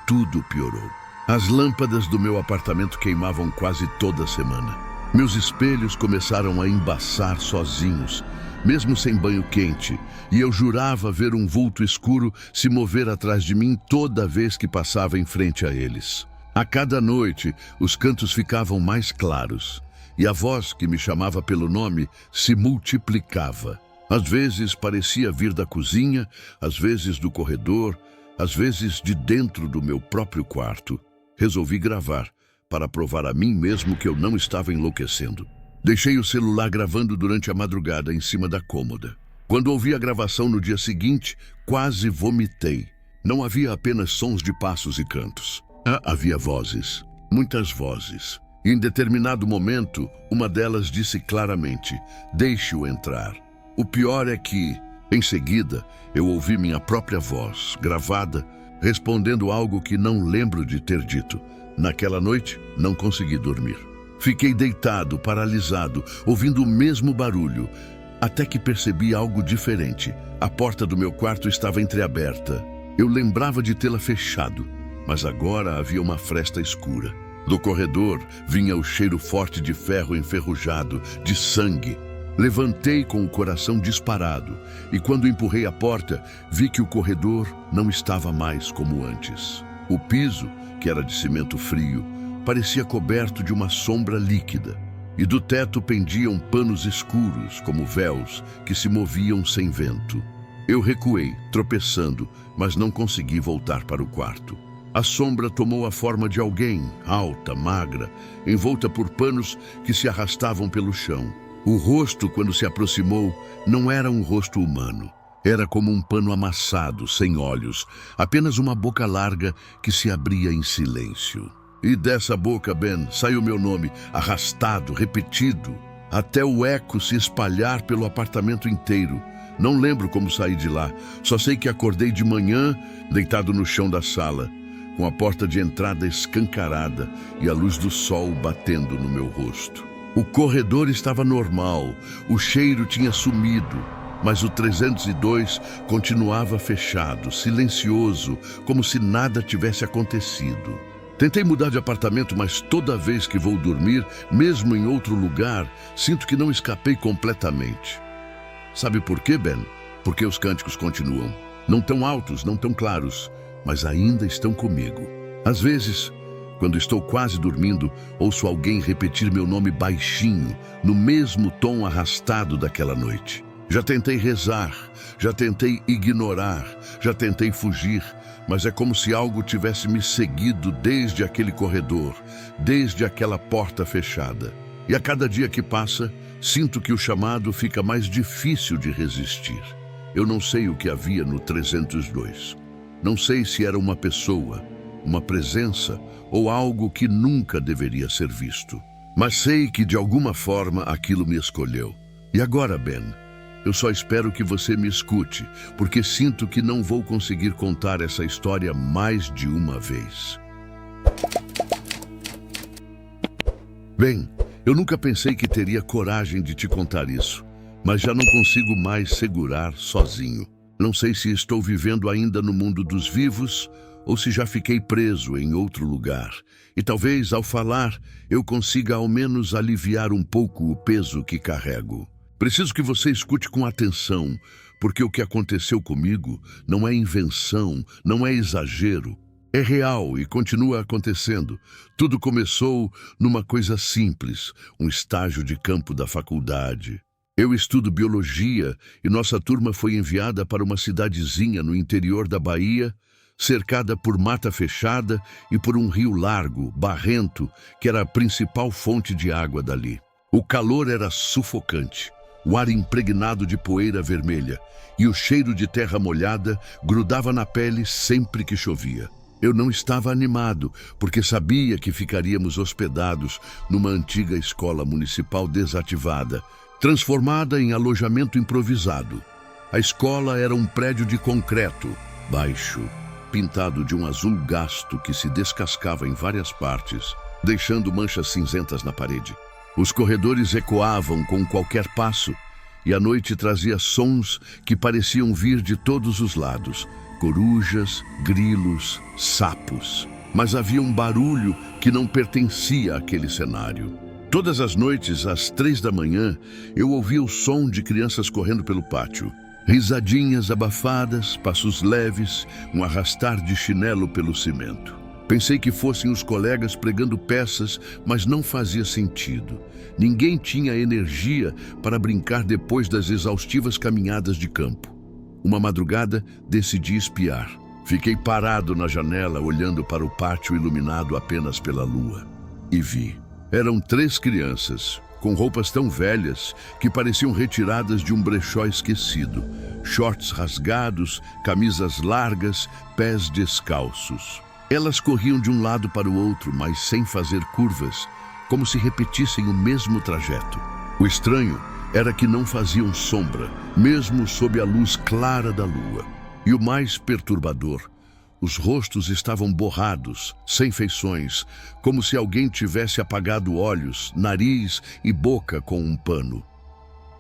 tudo piorou. As lâmpadas do meu apartamento queimavam quase toda semana. Meus espelhos começaram a embaçar sozinhos, mesmo sem banho quente, e eu jurava ver um vulto escuro se mover atrás de mim toda vez que passava em frente a eles. A cada noite, os cantos ficavam mais claros, e a voz que me chamava pelo nome se multiplicava. Às vezes parecia vir da cozinha, às vezes do corredor, às vezes de dentro do meu próprio quarto. Resolvi gravar, para provar a mim mesmo que eu não estava enlouquecendo. Deixei o celular gravando durante a madrugada em cima da cômoda. Quando ouvi a gravação no dia seguinte, quase vomitei. Não havia apenas sons de passos e cantos. Havia vozes, muitas vozes. Em determinado momento, uma delas disse claramente: "Deixe-o entrar." O pior é que, em seguida, eu ouvi minha própria voz, gravada, respondendo algo que não lembro de ter dito. Naquela noite, não consegui dormir. Fiquei deitado, paralisado, ouvindo o mesmo barulho, até que percebi algo diferente. A porta do meu quarto estava entreaberta. Eu lembrava de tê-la fechado, mas agora havia uma fresta escura. Do corredor vinha o cheiro forte de ferro enferrujado, de sangue. Levantei com o coração disparado, e quando empurrei a porta, vi que o corredor não estava mais como antes. O piso, que era de cimento frio, parecia coberto de uma sombra líquida, e do teto pendiam panos escuros, como véus, que se moviam sem vento. Eu recuei, tropeçando, mas não consegui voltar para o quarto. A sombra tomou a forma de alguém, alta, magra, envolta por panos que se arrastavam pelo chão. O rosto, quando se aproximou, não era um rosto humano. Era como um pano amassado, sem olhos, apenas uma boca larga que se abria em silêncio. E dessa boca, Ben, saiu meu nome, arrastado, repetido, até o eco se espalhar pelo apartamento inteiro. Não lembro como saí de lá, só sei que acordei de manhã, deitado no chão da sala, com a porta de entrada escancarada e a luz do sol batendo no meu rosto. O corredor estava normal, o cheiro tinha sumido, mas o 302 continuava fechado, silencioso, como se nada tivesse acontecido. Tentei mudar de apartamento, mas toda vez que vou dormir, mesmo em outro lugar, sinto que não escapei completamente. Sabe por quê, Ben? Porque os cânticos continuam. Não tão altos, não tão claros, mas ainda estão comigo. Às vezes, quando estou quase dormindo, ouço alguém repetir meu nome baixinho, no mesmo tom arrastado daquela noite. Já tentei rezar, já tentei ignorar, já tentei fugir, mas é como se algo tivesse me seguido desde aquele corredor, desde aquela porta fechada. E a cada dia que passa, sinto que o chamado fica mais difícil de resistir. Eu não sei o que havia no 302. Não sei se era uma pessoa, uma presença ou algo que nunca deveria ser visto. Mas sei que de alguma forma aquilo me escolheu. E agora, Ben, Eu só espero que você me escute, porque sinto que não vou conseguir contar essa história mais de uma vez. Bem, eu nunca pensei que teria coragem de te contar isso, mas já não consigo mais segurar sozinho. Não sei se estou vivendo ainda no mundo dos vivos ou se já fiquei preso em outro lugar. E talvez, ao falar, eu consiga ao menos aliviar um pouco o peso que carrego. Preciso que você escute com atenção, porque o que aconteceu comigo não é invenção, não é exagero. É real e continua acontecendo. Tudo começou numa coisa simples, um estágio de campo da faculdade. Eu estudo biologia e nossa turma foi enviada para uma cidadezinha no interior da Bahia, cercada por mata fechada e por um rio largo, barrento, que era a principal fonte de água dali. O calor era sufocante, o ar impregnado de poeira vermelha e o cheiro de terra molhada grudava na pele sempre que chovia. Eu não estava animado, porque sabia que ficaríamos hospedados numa antiga escola municipal desativada, transformada em alojamento improvisado. A escola era um prédio de concreto, baixo, pintado de um azul gasto que se descascava em várias partes, deixando manchas cinzentas na parede. Os corredores ecoavam com qualquer passo, e a noite trazia sons que pareciam vir de todos os lados, corujas, grilos, sapos. Mas havia um barulho que não pertencia àquele cenário. Todas as noites, às 3 da manhã, eu ouvia o som de crianças correndo pelo pátio. Risadinhas abafadas, passos leves, um arrastar de chinelo pelo cimento. Pensei que fossem os colegas pregando peças, mas não fazia sentido. Ninguém tinha energia para brincar depois das exaustivas caminhadas de campo. Uma madrugada, decidi espiar. Fiquei parado na janela, olhando para o pátio iluminado apenas pela lua. E vi. Eram 3 crianças, com roupas tão velhas que pareciam retiradas de um brechó esquecido. Shorts rasgados, camisas largas, pés descalços. Elas corriam de um lado para o outro, mas sem fazer curvas, como se repetissem o mesmo trajeto. O estranho era que não faziam sombra, mesmo sob a luz clara da lua. E o mais perturbador, os rostos estavam borrados, sem feições, como se alguém tivesse apagado olhos, nariz e boca com um pano.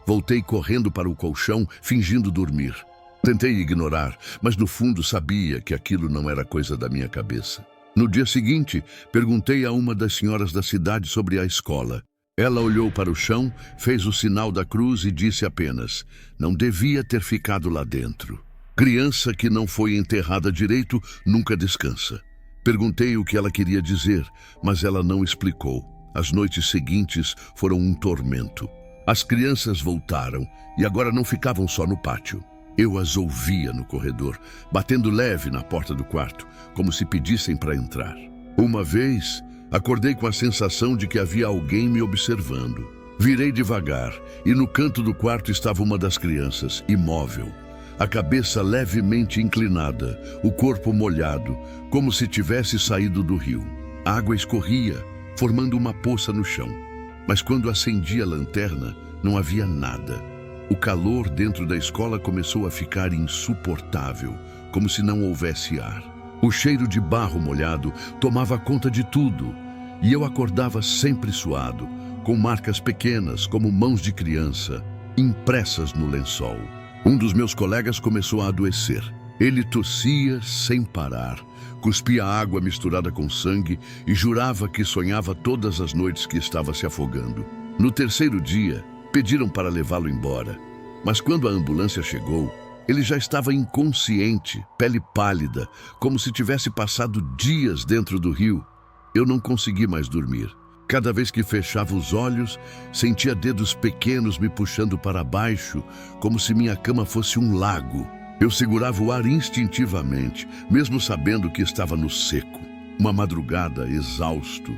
Voltei correndo para o colchão, fingindo dormir. Tentei ignorar, mas no fundo sabia que aquilo não era coisa da minha cabeça. No dia seguinte, perguntei a uma das senhoras da cidade sobre a escola. Ela olhou para o chão, fez o sinal da cruz e disse apenas: não devia ter ficado lá dentro. Criança que não foi enterrada direito nunca descansa. Perguntei o que ela queria dizer, mas ela não explicou. As noites seguintes foram um tormento. As crianças voltaram e agora não ficavam só no pátio. Eu as ouvia no corredor, batendo leve na porta do quarto, como se pedissem para entrar. Uma vez, acordei com a sensação de que havia alguém me observando. Virei devagar e no canto do quarto estava uma das crianças, imóvel. A cabeça levemente inclinada, o corpo molhado, como se tivesse saído do rio. A água escorria, formando uma poça no chão. Mas quando acendi a lanterna, não havia nada. O calor dentro da escola começou a ficar insuportável, como se não houvesse ar. O cheiro de barro molhado tomava conta de tudo, e eu acordava sempre suado, com marcas pequenas como mãos de criança, impressas no lençol. Um dos meus colegas começou a adoecer. Ele tossia sem parar, cuspia água misturada com sangue e jurava que sonhava todas as noites que estava se afogando. No terceiro dia, pediram para levá-lo embora. Mas quando a ambulância chegou, ele já estava inconsciente, pele pálida, como se tivesse passado dias dentro do rio. Eu não consegui mais dormir. Cada vez que fechava os olhos, sentia dedos pequenos me puxando para baixo, como se minha cama fosse um lago. Eu segurava o ar instintivamente, mesmo sabendo que estava no seco. Uma madrugada, exausto,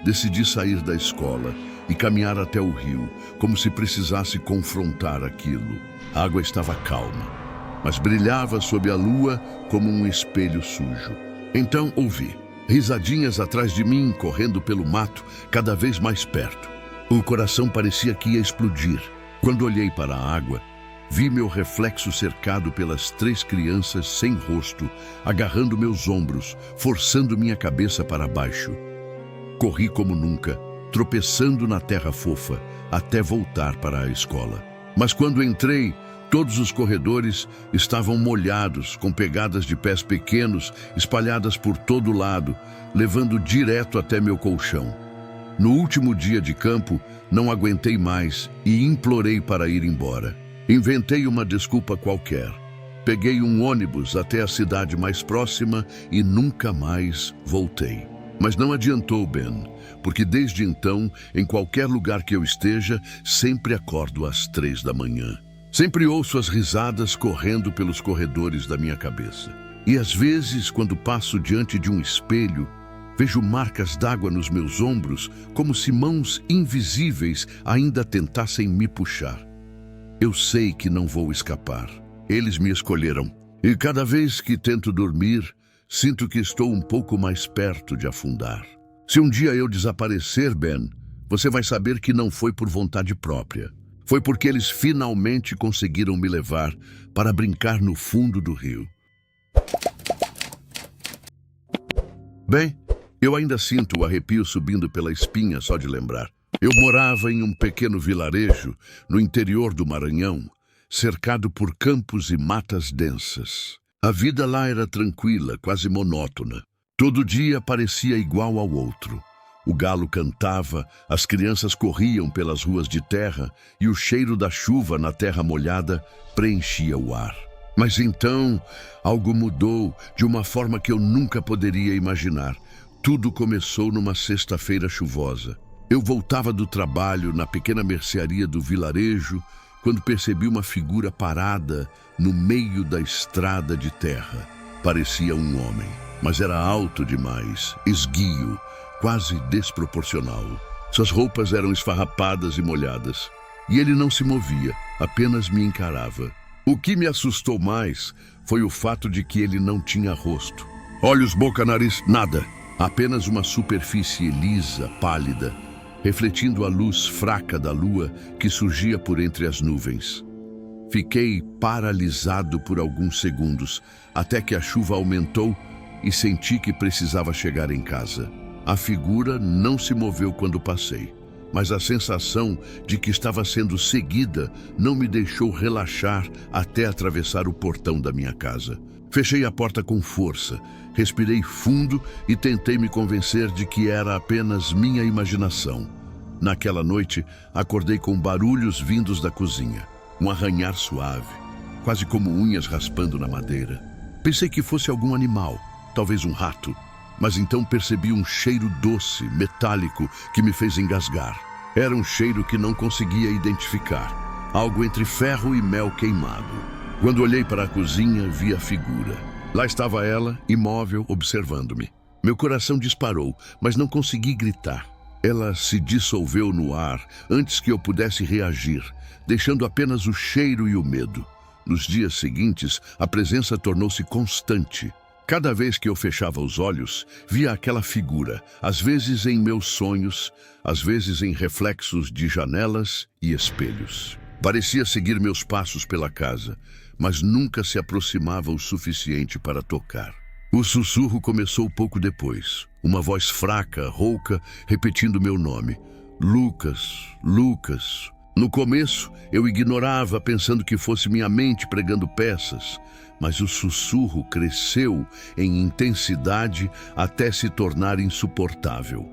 decidi sair da escola e caminhar até o rio, como se precisasse confrontar aquilo. A água estava calma, mas brilhava sob a lua como um espelho sujo. Então ouvi risadinhas atrás de mim, correndo pelo mato, cada vez mais perto. O coração parecia que ia explodir. Quando olhei para a água, vi meu reflexo cercado pelas 3 crianças sem rosto, agarrando meus ombros, forçando minha cabeça para baixo. Corri como nunca, tropeçando na terra fofa, até voltar para a escola. Mas quando entrei, todos os corredores estavam molhados, com pegadas de pés pequenos espalhadas por todo lado, levando direto até meu colchão. No último dia de campo, não aguentei mais e implorei para ir embora. Inventei uma desculpa qualquer. Peguei um ônibus até a cidade mais próxima e nunca mais voltei. Mas não adiantou, Ben, porque desde então, em qualquer lugar que eu esteja, sempre acordo às 3 da manhã. Sempre ouço as risadas correndo pelos corredores da minha cabeça. E às vezes, quando passo diante de um espelho, vejo marcas d'água nos meus ombros, como se mãos invisíveis ainda tentassem me puxar. Eu sei que não vou escapar. Eles me escolheram. E cada vez que tento dormir, sinto que estou um pouco mais perto de afundar. Se um dia eu desaparecer, Ben, você vai saber que não foi por vontade própria. Foi porque eles finalmente conseguiram me levar para brincar no fundo do rio. Bem, eu ainda sinto o arrepio subindo pela espinha só de lembrar. Eu morava em um pequeno vilarejo no interior do Maranhão, cercado por campos e matas densas. A vida lá era tranquila, quase monótona. Todo dia parecia igual ao outro. O galo cantava, as crianças corriam pelas ruas de terra e o cheiro da chuva na terra molhada preenchia o ar. Mas então, algo mudou de uma forma que eu nunca poderia imaginar. Tudo começou numa sexta-feira chuvosa. Eu voltava do trabalho na pequena mercearia do vilarejo quando percebi uma figura parada no meio da estrada de terra. Parecia um homem, mas era alto demais, esguio, quase desproporcional. Suas roupas eram esfarrapadas e molhadas, e ele não se movia, apenas me encarava. O que me assustou mais foi o fato de que ele não tinha rosto. Olhos, boca, nariz, nada. Apenas uma superfície lisa, pálida, refletindo a luz fraca da lua que surgia por entre as nuvens. Fiquei paralisado por alguns segundos, até que a chuva aumentou e senti que precisava chegar em casa. A figura não se moveu quando passei, mas a sensação de que estava sendo seguida não me deixou relaxar até atravessar o portão da minha casa. Fechei a porta com força, respirei fundo e tentei me convencer de que era apenas minha imaginação. Naquela noite, acordei com barulhos vindos da cozinha. Um arranhar suave, quase como unhas raspando na madeira. Pensei que fosse algum animal, talvez um rato, mas então percebi um cheiro doce, metálico, que me fez engasgar. Era um cheiro que não conseguia identificar, algo entre ferro e mel queimado. Quando olhei para a cozinha, vi a figura. Lá estava ela, imóvel, observando-me. Meu coração disparou, mas não consegui gritar. Ela se dissolveu no ar antes que eu pudesse reagir, deixando apenas o cheiro e o medo. Nos dias seguintes, a presença tornou-se constante. Cada vez que eu fechava os olhos, via aquela figura, às vezes em meus sonhos, às vezes em reflexos de janelas e espelhos. Parecia seguir meus passos pela casa, mas nunca se aproximava o suficiente para tocar. O sussurro começou pouco depois. Uma voz fraca, rouca, repetindo meu nome. Lucas, Lucas. No começo, eu ignorava, pensando que fosse minha mente pregando peças, mas o sussurro cresceu em intensidade até se tornar insuportável.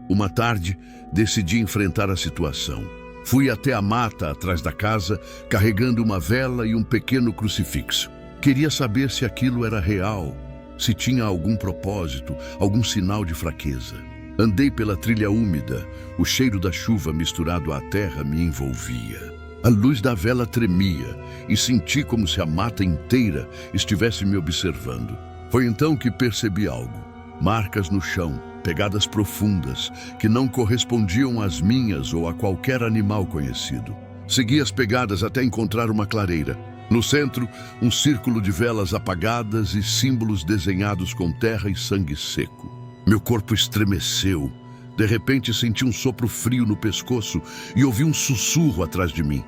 Uma tarde, decidi enfrentar a situação. Fui até a mata atrás da casa, carregando uma vela e um pequeno crucifixo. Queria saber se aquilo era real, se tinha algum propósito, algum sinal de fraqueza. Andei pela trilha úmida, o cheiro da chuva misturado à terra me envolvia. A luz da vela tremia e senti como se a mata inteira estivesse me observando. Foi então que percebi algo. Marcas no chão, pegadas profundas, que não correspondiam às minhas ou a qualquer animal conhecido. Segui as pegadas até encontrar uma clareira. No centro, um círculo de velas apagadas e símbolos desenhados com terra e sangue seco. Meu corpo estremeceu. De repente, senti um sopro frio no pescoço e ouvi um sussurro atrás de mim.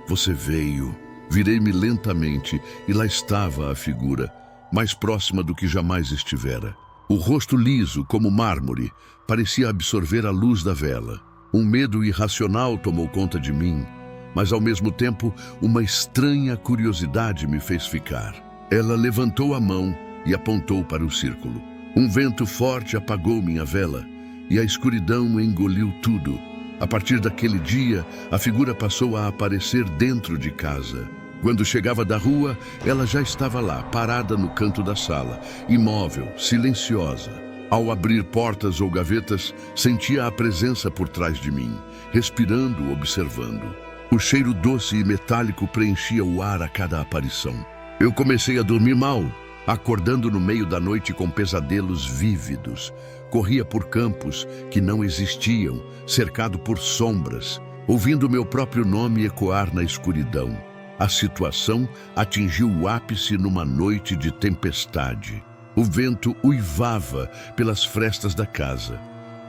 Você veio, Virei-me lentamente e lá estava a figura, mais próxima do que jamais estivera. O rosto liso, como mármore, parecia absorver a luz da vela. Um medo irracional tomou conta de mim, mas ao mesmo tempo uma estranha curiosidade me fez ficar. Ela levantou a mão e apontou para o círculo. Um vento forte apagou minha vela e a escuridão engoliu tudo. A partir daquele dia, a figura passou a aparecer dentro de casa. Quando chegava da rua, ela já estava lá, parada no canto da sala, imóvel, silenciosa. Ao abrir portas ou gavetas, sentia a presença por trás de mim, respirando, observando. O cheiro doce e metálico preenchia o ar a cada aparição. Eu comecei a dormir mal, acordando no meio da noite com pesadelos vívidos. Corria por campos que não existiam, cercado por sombras, ouvindo meu próprio nome ecoar na escuridão. A situação atingiu o ápice numa noite de tempestade. O vento uivava pelas frestas da casa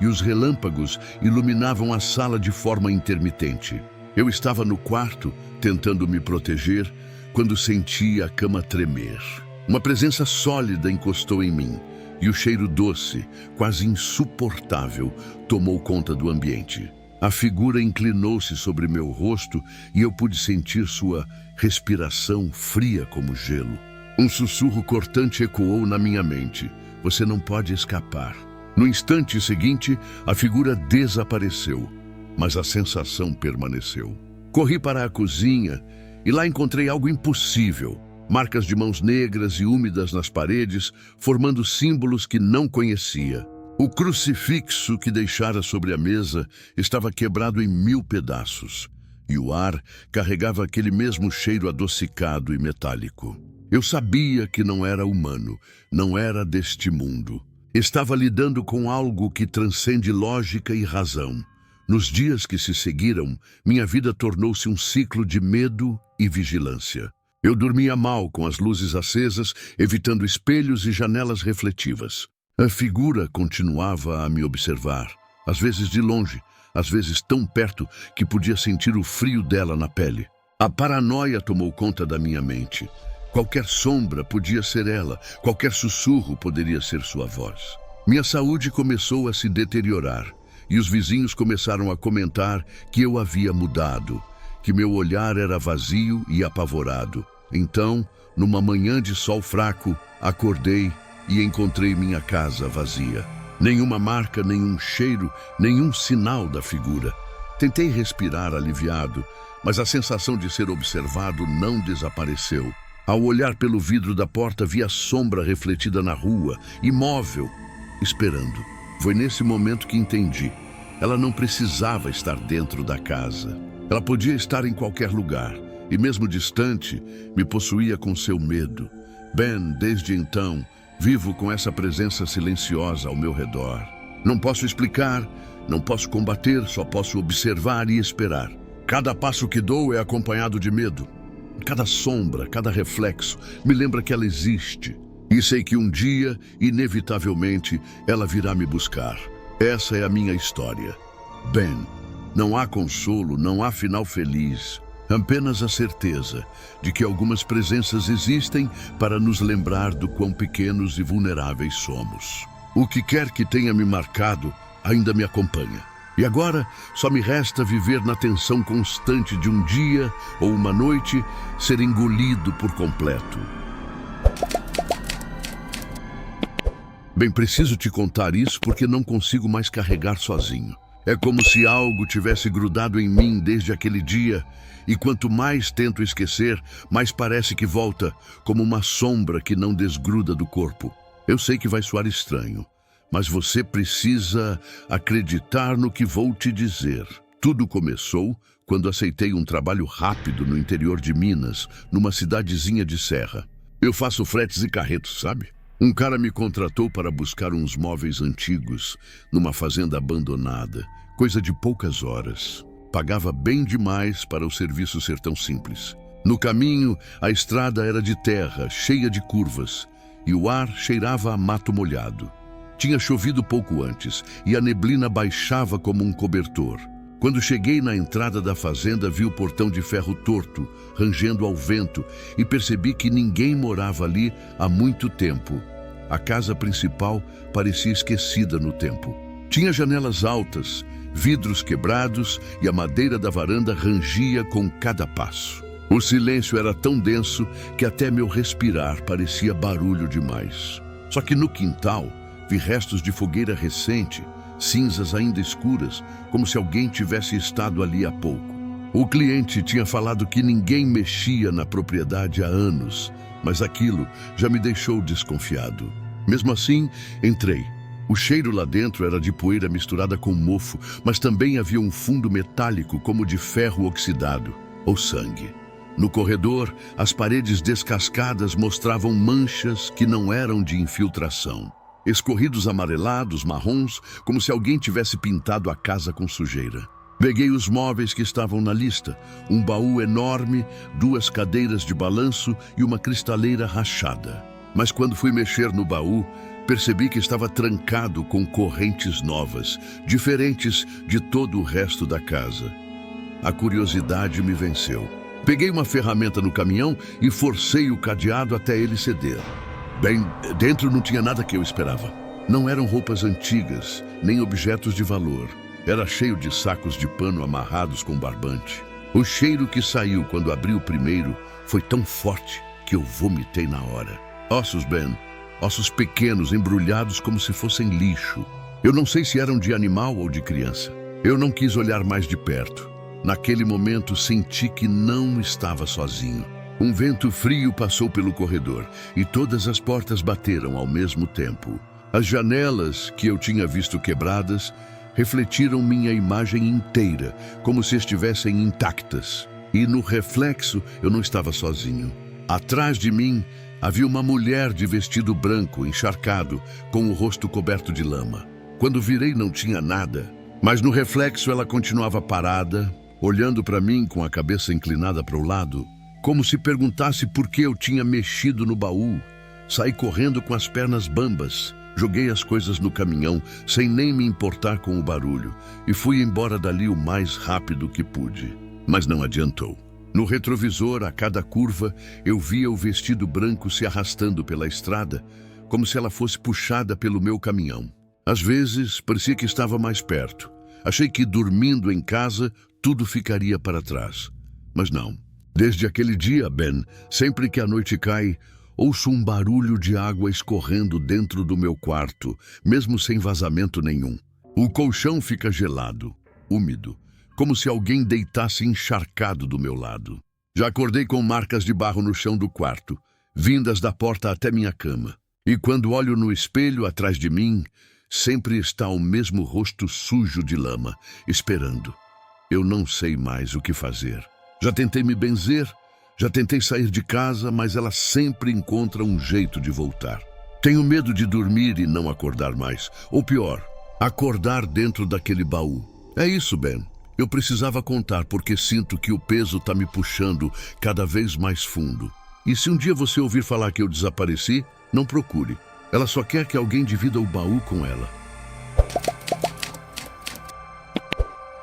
e os relâmpagos iluminavam a sala de forma intermitente. Eu estava no quarto, tentando me proteger, quando senti a cama tremer. Uma presença sólida encostou em mim e o cheiro doce, quase insuportável, tomou conta do ambiente. A figura inclinou-se sobre meu rosto e eu pude sentir sua respiração fria como gelo. Um sussurro cortante ecoou na minha mente. Você não pode escapar. No instante seguinte, a figura desapareceu, mas a sensação permaneceu. Corri para a cozinha e lá encontrei algo impossível. Marcas de mãos negras e úmidas nas paredes, formando símbolos que não conhecia. O crucifixo que deixara sobre a mesa estava quebrado em 1000 pedaços, e o ar carregava aquele mesmo cheiro adocicado e metálico. Eu sabia que não era humano, não era deste mundo. Estava lidando com algo que transcende lógica e razão. Nos dias que se seguiram, minha vida tornou-se um ciclo de medo e vigilância. Eu dormia mal com as luzes acesas, evitando espelhos e janelas refletivas. A figura continuava a me observar, às vezes de longe, às vezes tão perto que podia sentir o frio dela na pele. A paranoia tomou conta da minha mente. Qualquer sombra podia ser ela, qualquer sussurro poderia ser sua voz. Minha saúde começou a se deteriorar e os vizinhos começaram a comentar que eu havia mudado, que meu olhar era vazio e apavorado. Então, numa manhã de sol fraco, acordei e encontrei minha casa vazia. Nenhuma marca, nenhum cheiro, nenhum sinal da figura. Tentei respirar aliviado, mas a sensação de ser observado não desapareceu. Ao olhar pelo vidro da porta, vi a sombra refletida na rua, imóvel, esperando. Foi nesse momento que entendi. Ela não precisava estar dentro da casa. Ela podia estar em qualquer lugar, e mesmo distante, me possuía com seu medo. Ben, desde então, vivo com essa presença silenciosa ao meu redor. Não posso explicar, não posso combater, só posso observar e esperar. Cada passo que dou é acompanhado de medo. Cada sombra, cada reflexo, me lembra que ela existe. E sei que um dia, inevitavelmente, ela virá me buscar. Essa é a minha história. Ben, não há consolo, não há final feliz. Apenas a certeza de que algumas presenças existem para nos lembrar do quão pequenos e vulneráveis somos. O que quer que tenha me marcado ainda me acompanha. E agora só me resta viver na tensão constante de um dia ou uma noite ser engolido por completo. Bem, preciso te contar isso porque não consigo mais carregar sozinho. É como se algo tivesse grudado em mim desde aquele dia, e quanto mais tento esquecer, mais parece que volta, como uma sombra que não desgruda do corpo. Eu sei que vai soar estranho, mas você precisa acreditar no que vou te dizer. Tudo começou quando aceitei um trabalho rápido no interior de Minas, numa cidadezinha de serra. Eu faço fretes e carretos, sabe? Um cara me contratou para buscar uns móveis antigos numa fazenda abandonada, coisa de poucas horas. Pagava bem demais para o serviço ser tão simples. No caminho, a estrada era de terra, cheia de curvas, e o ar cheirava a mato molhado. Tinha chovido pouco antes, e a neblina baixava como um cobertor. Quando cheguei na entrada da fazenda, vi o portão de ferro torto, rangendo ao vento, e percebi que ninguém morava ali há muito tempo. A casa principal parecia esquecida no tempo. Tinha janelas altas, vidros quebrados e a madeira da varanda rangia com cada passo. O silêncio era tão denso que até meu respirar parecia barulho demais. Só que no quintal vi restos de fogueira recente, cinzas ainda escuras, como se alguém tivesse estado ali há pouco. O cliente tinha falado que ninguém mexia na propriedade há anos, mas aquilo já me deixou desconfiado. Mesmo assim, entrei. O cheiro lá dentro era de poeira misturada com mofo, mas também havia um fundo metálico como de ferro oxidado, ou sangue. No corredor, as paredes descascadas mostravam manchas que não eram de infiltração. Escorridos amarelados, marrons, como se alguém tivesse pintado a casa com sujeira. Peguei os móveis que estavam na lista, um baú enorme, 2 cadeiras de balanço e uma cristaleira rachada. Mas quando fui mexer no baú, percebi que estava trancado com correntes novas, diferentes de todo o resto da casa. A curiosidade me venceu. Peguei uma ferramenta no caminhão e forcei o cadeado até ele ceder. Bem, dentro não tinha nada que eu esperava. Não eram roupas antigas, nem objetos de valor. Era cheio de sacos de pano amarrados com barbante. O cheiro que saiu quando abri o primeiro foi tão forte que eu vomitei na hora. Ossos, Ben. Ossos pequenos, embrulhados como se fossem lixo. Eu não sei se eram de animal ou de criança. Eu não quis olhar mais de perto. Naquele momento senti que não estava sozinho. Um vento frio passou pelo corredor e todas as portas bateram ao mesmo tempo. As janelas que eu tinha visto quebradas refletiram minha imagem inteira, como se estivessem intactas. E no reflexo eu não estava sozinho. Atrás de mim havia uma mulher de vestido branco, encharcado, com o rosto coberto de lama. Quando virei não tinha nada, mas no reflexo ela continuava parada, olhando para mim com a cabeça inclinada para o lado, como se perguntasse por que eu tinha mexido no baú. Saí correndo com as pernas bambas, joguei as coisas no caminhão, sem nem me importar com o barulho, e fui embora dali o mais rápido que pude. Mas não adiantou. No retrovisor, a cada curva, eu via o vestido branco se arrastando pela estrada, como se ela fosse puxada pelo meu caminhão. Às vezes, parecia que estava mais perto. Achei que, dormindo em casa, tudo ficaria para trás. Mas não. Desde aquele dia, Ben, sempre que a noite cai, ouço um barulho de água escorrendo dentro do meu quarto, mesmo sem vazamento nenhum. O colchão fica gelado, úmido, como se alguém deitasse encharcado do meu lado. Já acordei com marcas de barro no chão do quarto, vindas da porta até minha cama. E quando olho no espelho atrás de mim, sempre está o mesmo rosto sujo de lama, esperando. Eu não sei mais o que fazer. Já tentei me benzer, já tentei sair de casa, mas ela sempre encontra um jeito de voltar. Tenho medo de dormir e não acordar mais. Ou pior, acordar dentro daquele baú. É isso, Ben. Eu precisava contar porque sinto que o peso está me puxando cada vez mais fundo. E se um dia você ouvir falar que eu desapareci, não procure. Ela só quer que alguém divida o baú com ela.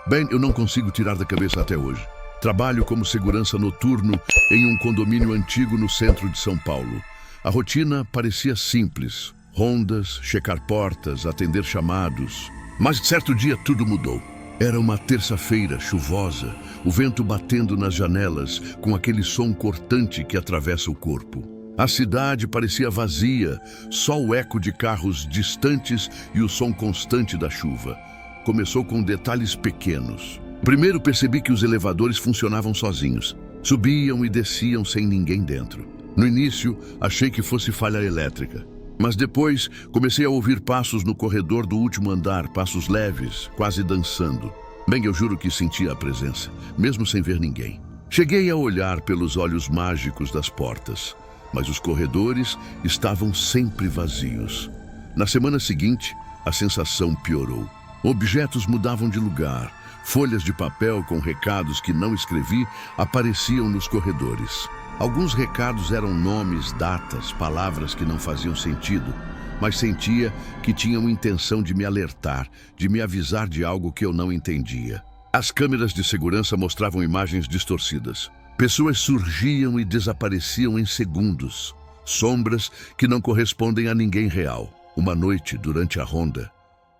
Ben, eu não consigo tirar da cabeça até hoje. Trabalho como segurança noturno em um condomínio antigo no centro de São Paulo. A rotina parecia simples. Rondas, checar portas, atender chamados. Mas certo dia tudo mudou. Era uma terça-feira chuvosa, o vento batendo nas janelas com aquele som cortante que atravessa o corpo. A cidade parecia vazia, só o eco de carros distantes e o som constante da chuva. Começou com detalhes pequenos. Primeiro percebi que os elevadores funcionavam sozinhos. Subiam e desciam sem ninguém dentro. No início, achei que fosse falha elétrica. Mas depois, comecei a ouvir passos no corredor do último andar, passos leves, quase dançando. Bem, eu juro que sentia a presença, mesmo sem ver ninguém. Cheguei a olhar pelos olhos mágicos das portas, mas os corredores estavam sempre vazios. Na semana seguinte, a sensação piorou. Objetos mudavam de lugar. Folhas de papel com recados que não escrevi apareciam nos corredores. Alguns recados eram nomes, datas, palavras que não faziam sentido, mas sentia que tinham intenção de me alertar, de me avisar de algo que eu não entendia. As câmeras de segurança mostravam imagens distorcidas. Pessoas surgiam e desapareciam em segundos. Sombras que não correspondem a ninguém real. Uma noite, durante a ronda,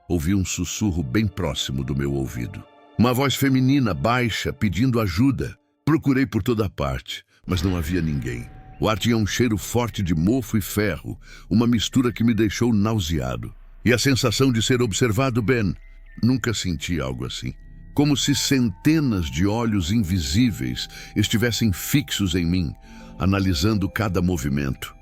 ouvi um sussurro bem próximo do meu ouvido. Uma voz feminina, baixa, pedindo ajuda. Procurei por toda parte, mas não havia ninguém. O ar tinha um cheiro forte de mofo e ferro, uma mistura que me deixou nauseado. E a sensação de ser observado, Ben, nunca senti algo assim. Como se centenas de olhos invisíveis estivessem fixos em mim, analisando cada movimento.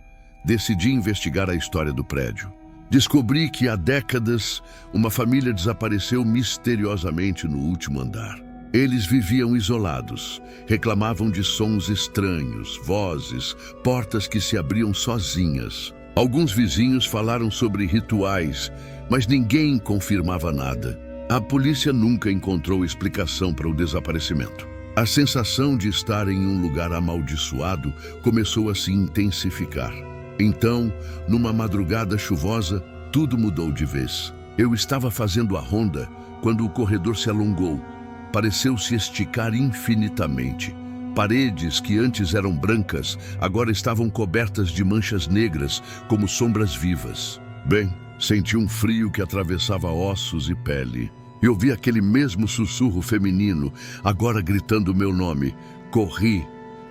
Decidi investigar a história do prédio. Descobri que há décadas uma família desapareceu misteriosamente no último andar. Eles viviam isolados, reclamavam de sons estranhos, vozes, portas que se abriam sozinhas. Alguns vizinhos falaram sobre rituais, mas ninguém confirmava nada. A polícia nunca encontrou explicação para o desaparecimento. A sensação de estar em um lugar amaldiçoado começou a se intensificar. Então, numa madrugada chuvosa, tudo mudou de vez. Eu estava fazendo a ronda quando o corredor se alongou. Pareceu se esticar infinitamente. Paredes que antes eram brancas, agora estavam cobertas de manchas negras, como sombras vivas. Bem, senti um frio que atravessava ossos e pele. E ouvi aquele mesmo sussurro feminino, agora gritando o meu nome. Corri,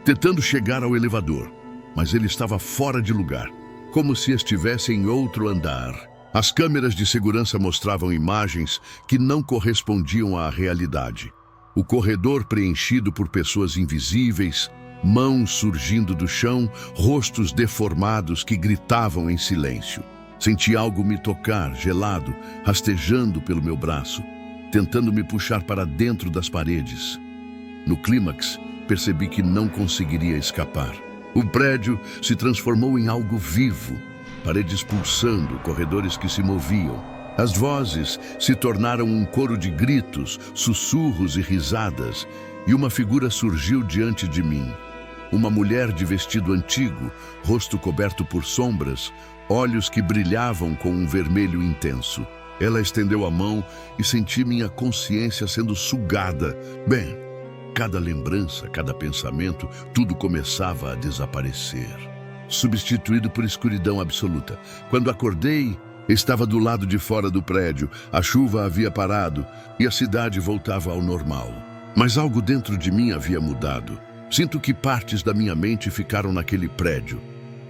tentando chegar ao elevador, mas ele estava fora de lugar, como se estivesse em outro andar. As câmeras de segurança mostravam imagens que não correspondiam à realidade. O corredor preenchido por pessoas invisíveis, mãos surgindo do chão, rostos deformados que gritavam em silêncio. Senti algo me tocar, gelado, rastejando pelo meu braço, tentando me puxar para dentro das paredes. No clímax, percebi que não conseguiria escapar. O prédio se transformou em algo vivo, paredes pulsando, corredores que se moviam. As vozes se tornaram um coro de gritos, sussurros e risadas, e uma figura surgiu diante de mim. Uma mulher de vestido antigo, rosto coberto por sombras, olhos que brilhavam com um vermelho intenso. Ela estendeu a mão e senti minha consciência sendo sugada. Bem, cada lembrança, cada pensamento, tudo começava a desaparecer, substituído por escuridão absoluta. Quando acordei, estava do lado de fora do prédio, a chuva havia parado e a cidade voltava ao normal. Mas algo dentro de mim havia mudado. Sinto que partes da minha mente ficaram naquele prédio,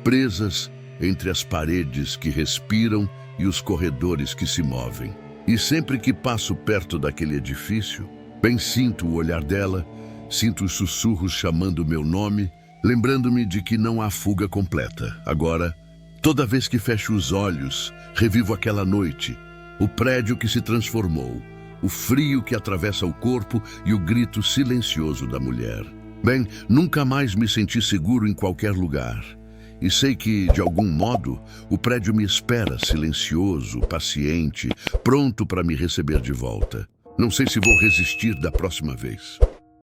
presas entre as paredes que respiram e os corredores que se movem. E sempre que passo perto daquele edifício, bem sinto o olhar dela, sinto os sussurros chamando meu nome, lembrando-me de que não há fuga completa. Agora, toda vez que fecho os olhos, revivo aquela noite, o prédio que se transformou, o frio que atravessa o corpo e o grito silencioso da mulher. Bem, nunca mais me senti seguro em qualquer lugar. E sei que, de algum modo, o prédio me espera silencioso, paciente, pronto para me receber de volta. Não sei se vou resistir da próxima vez.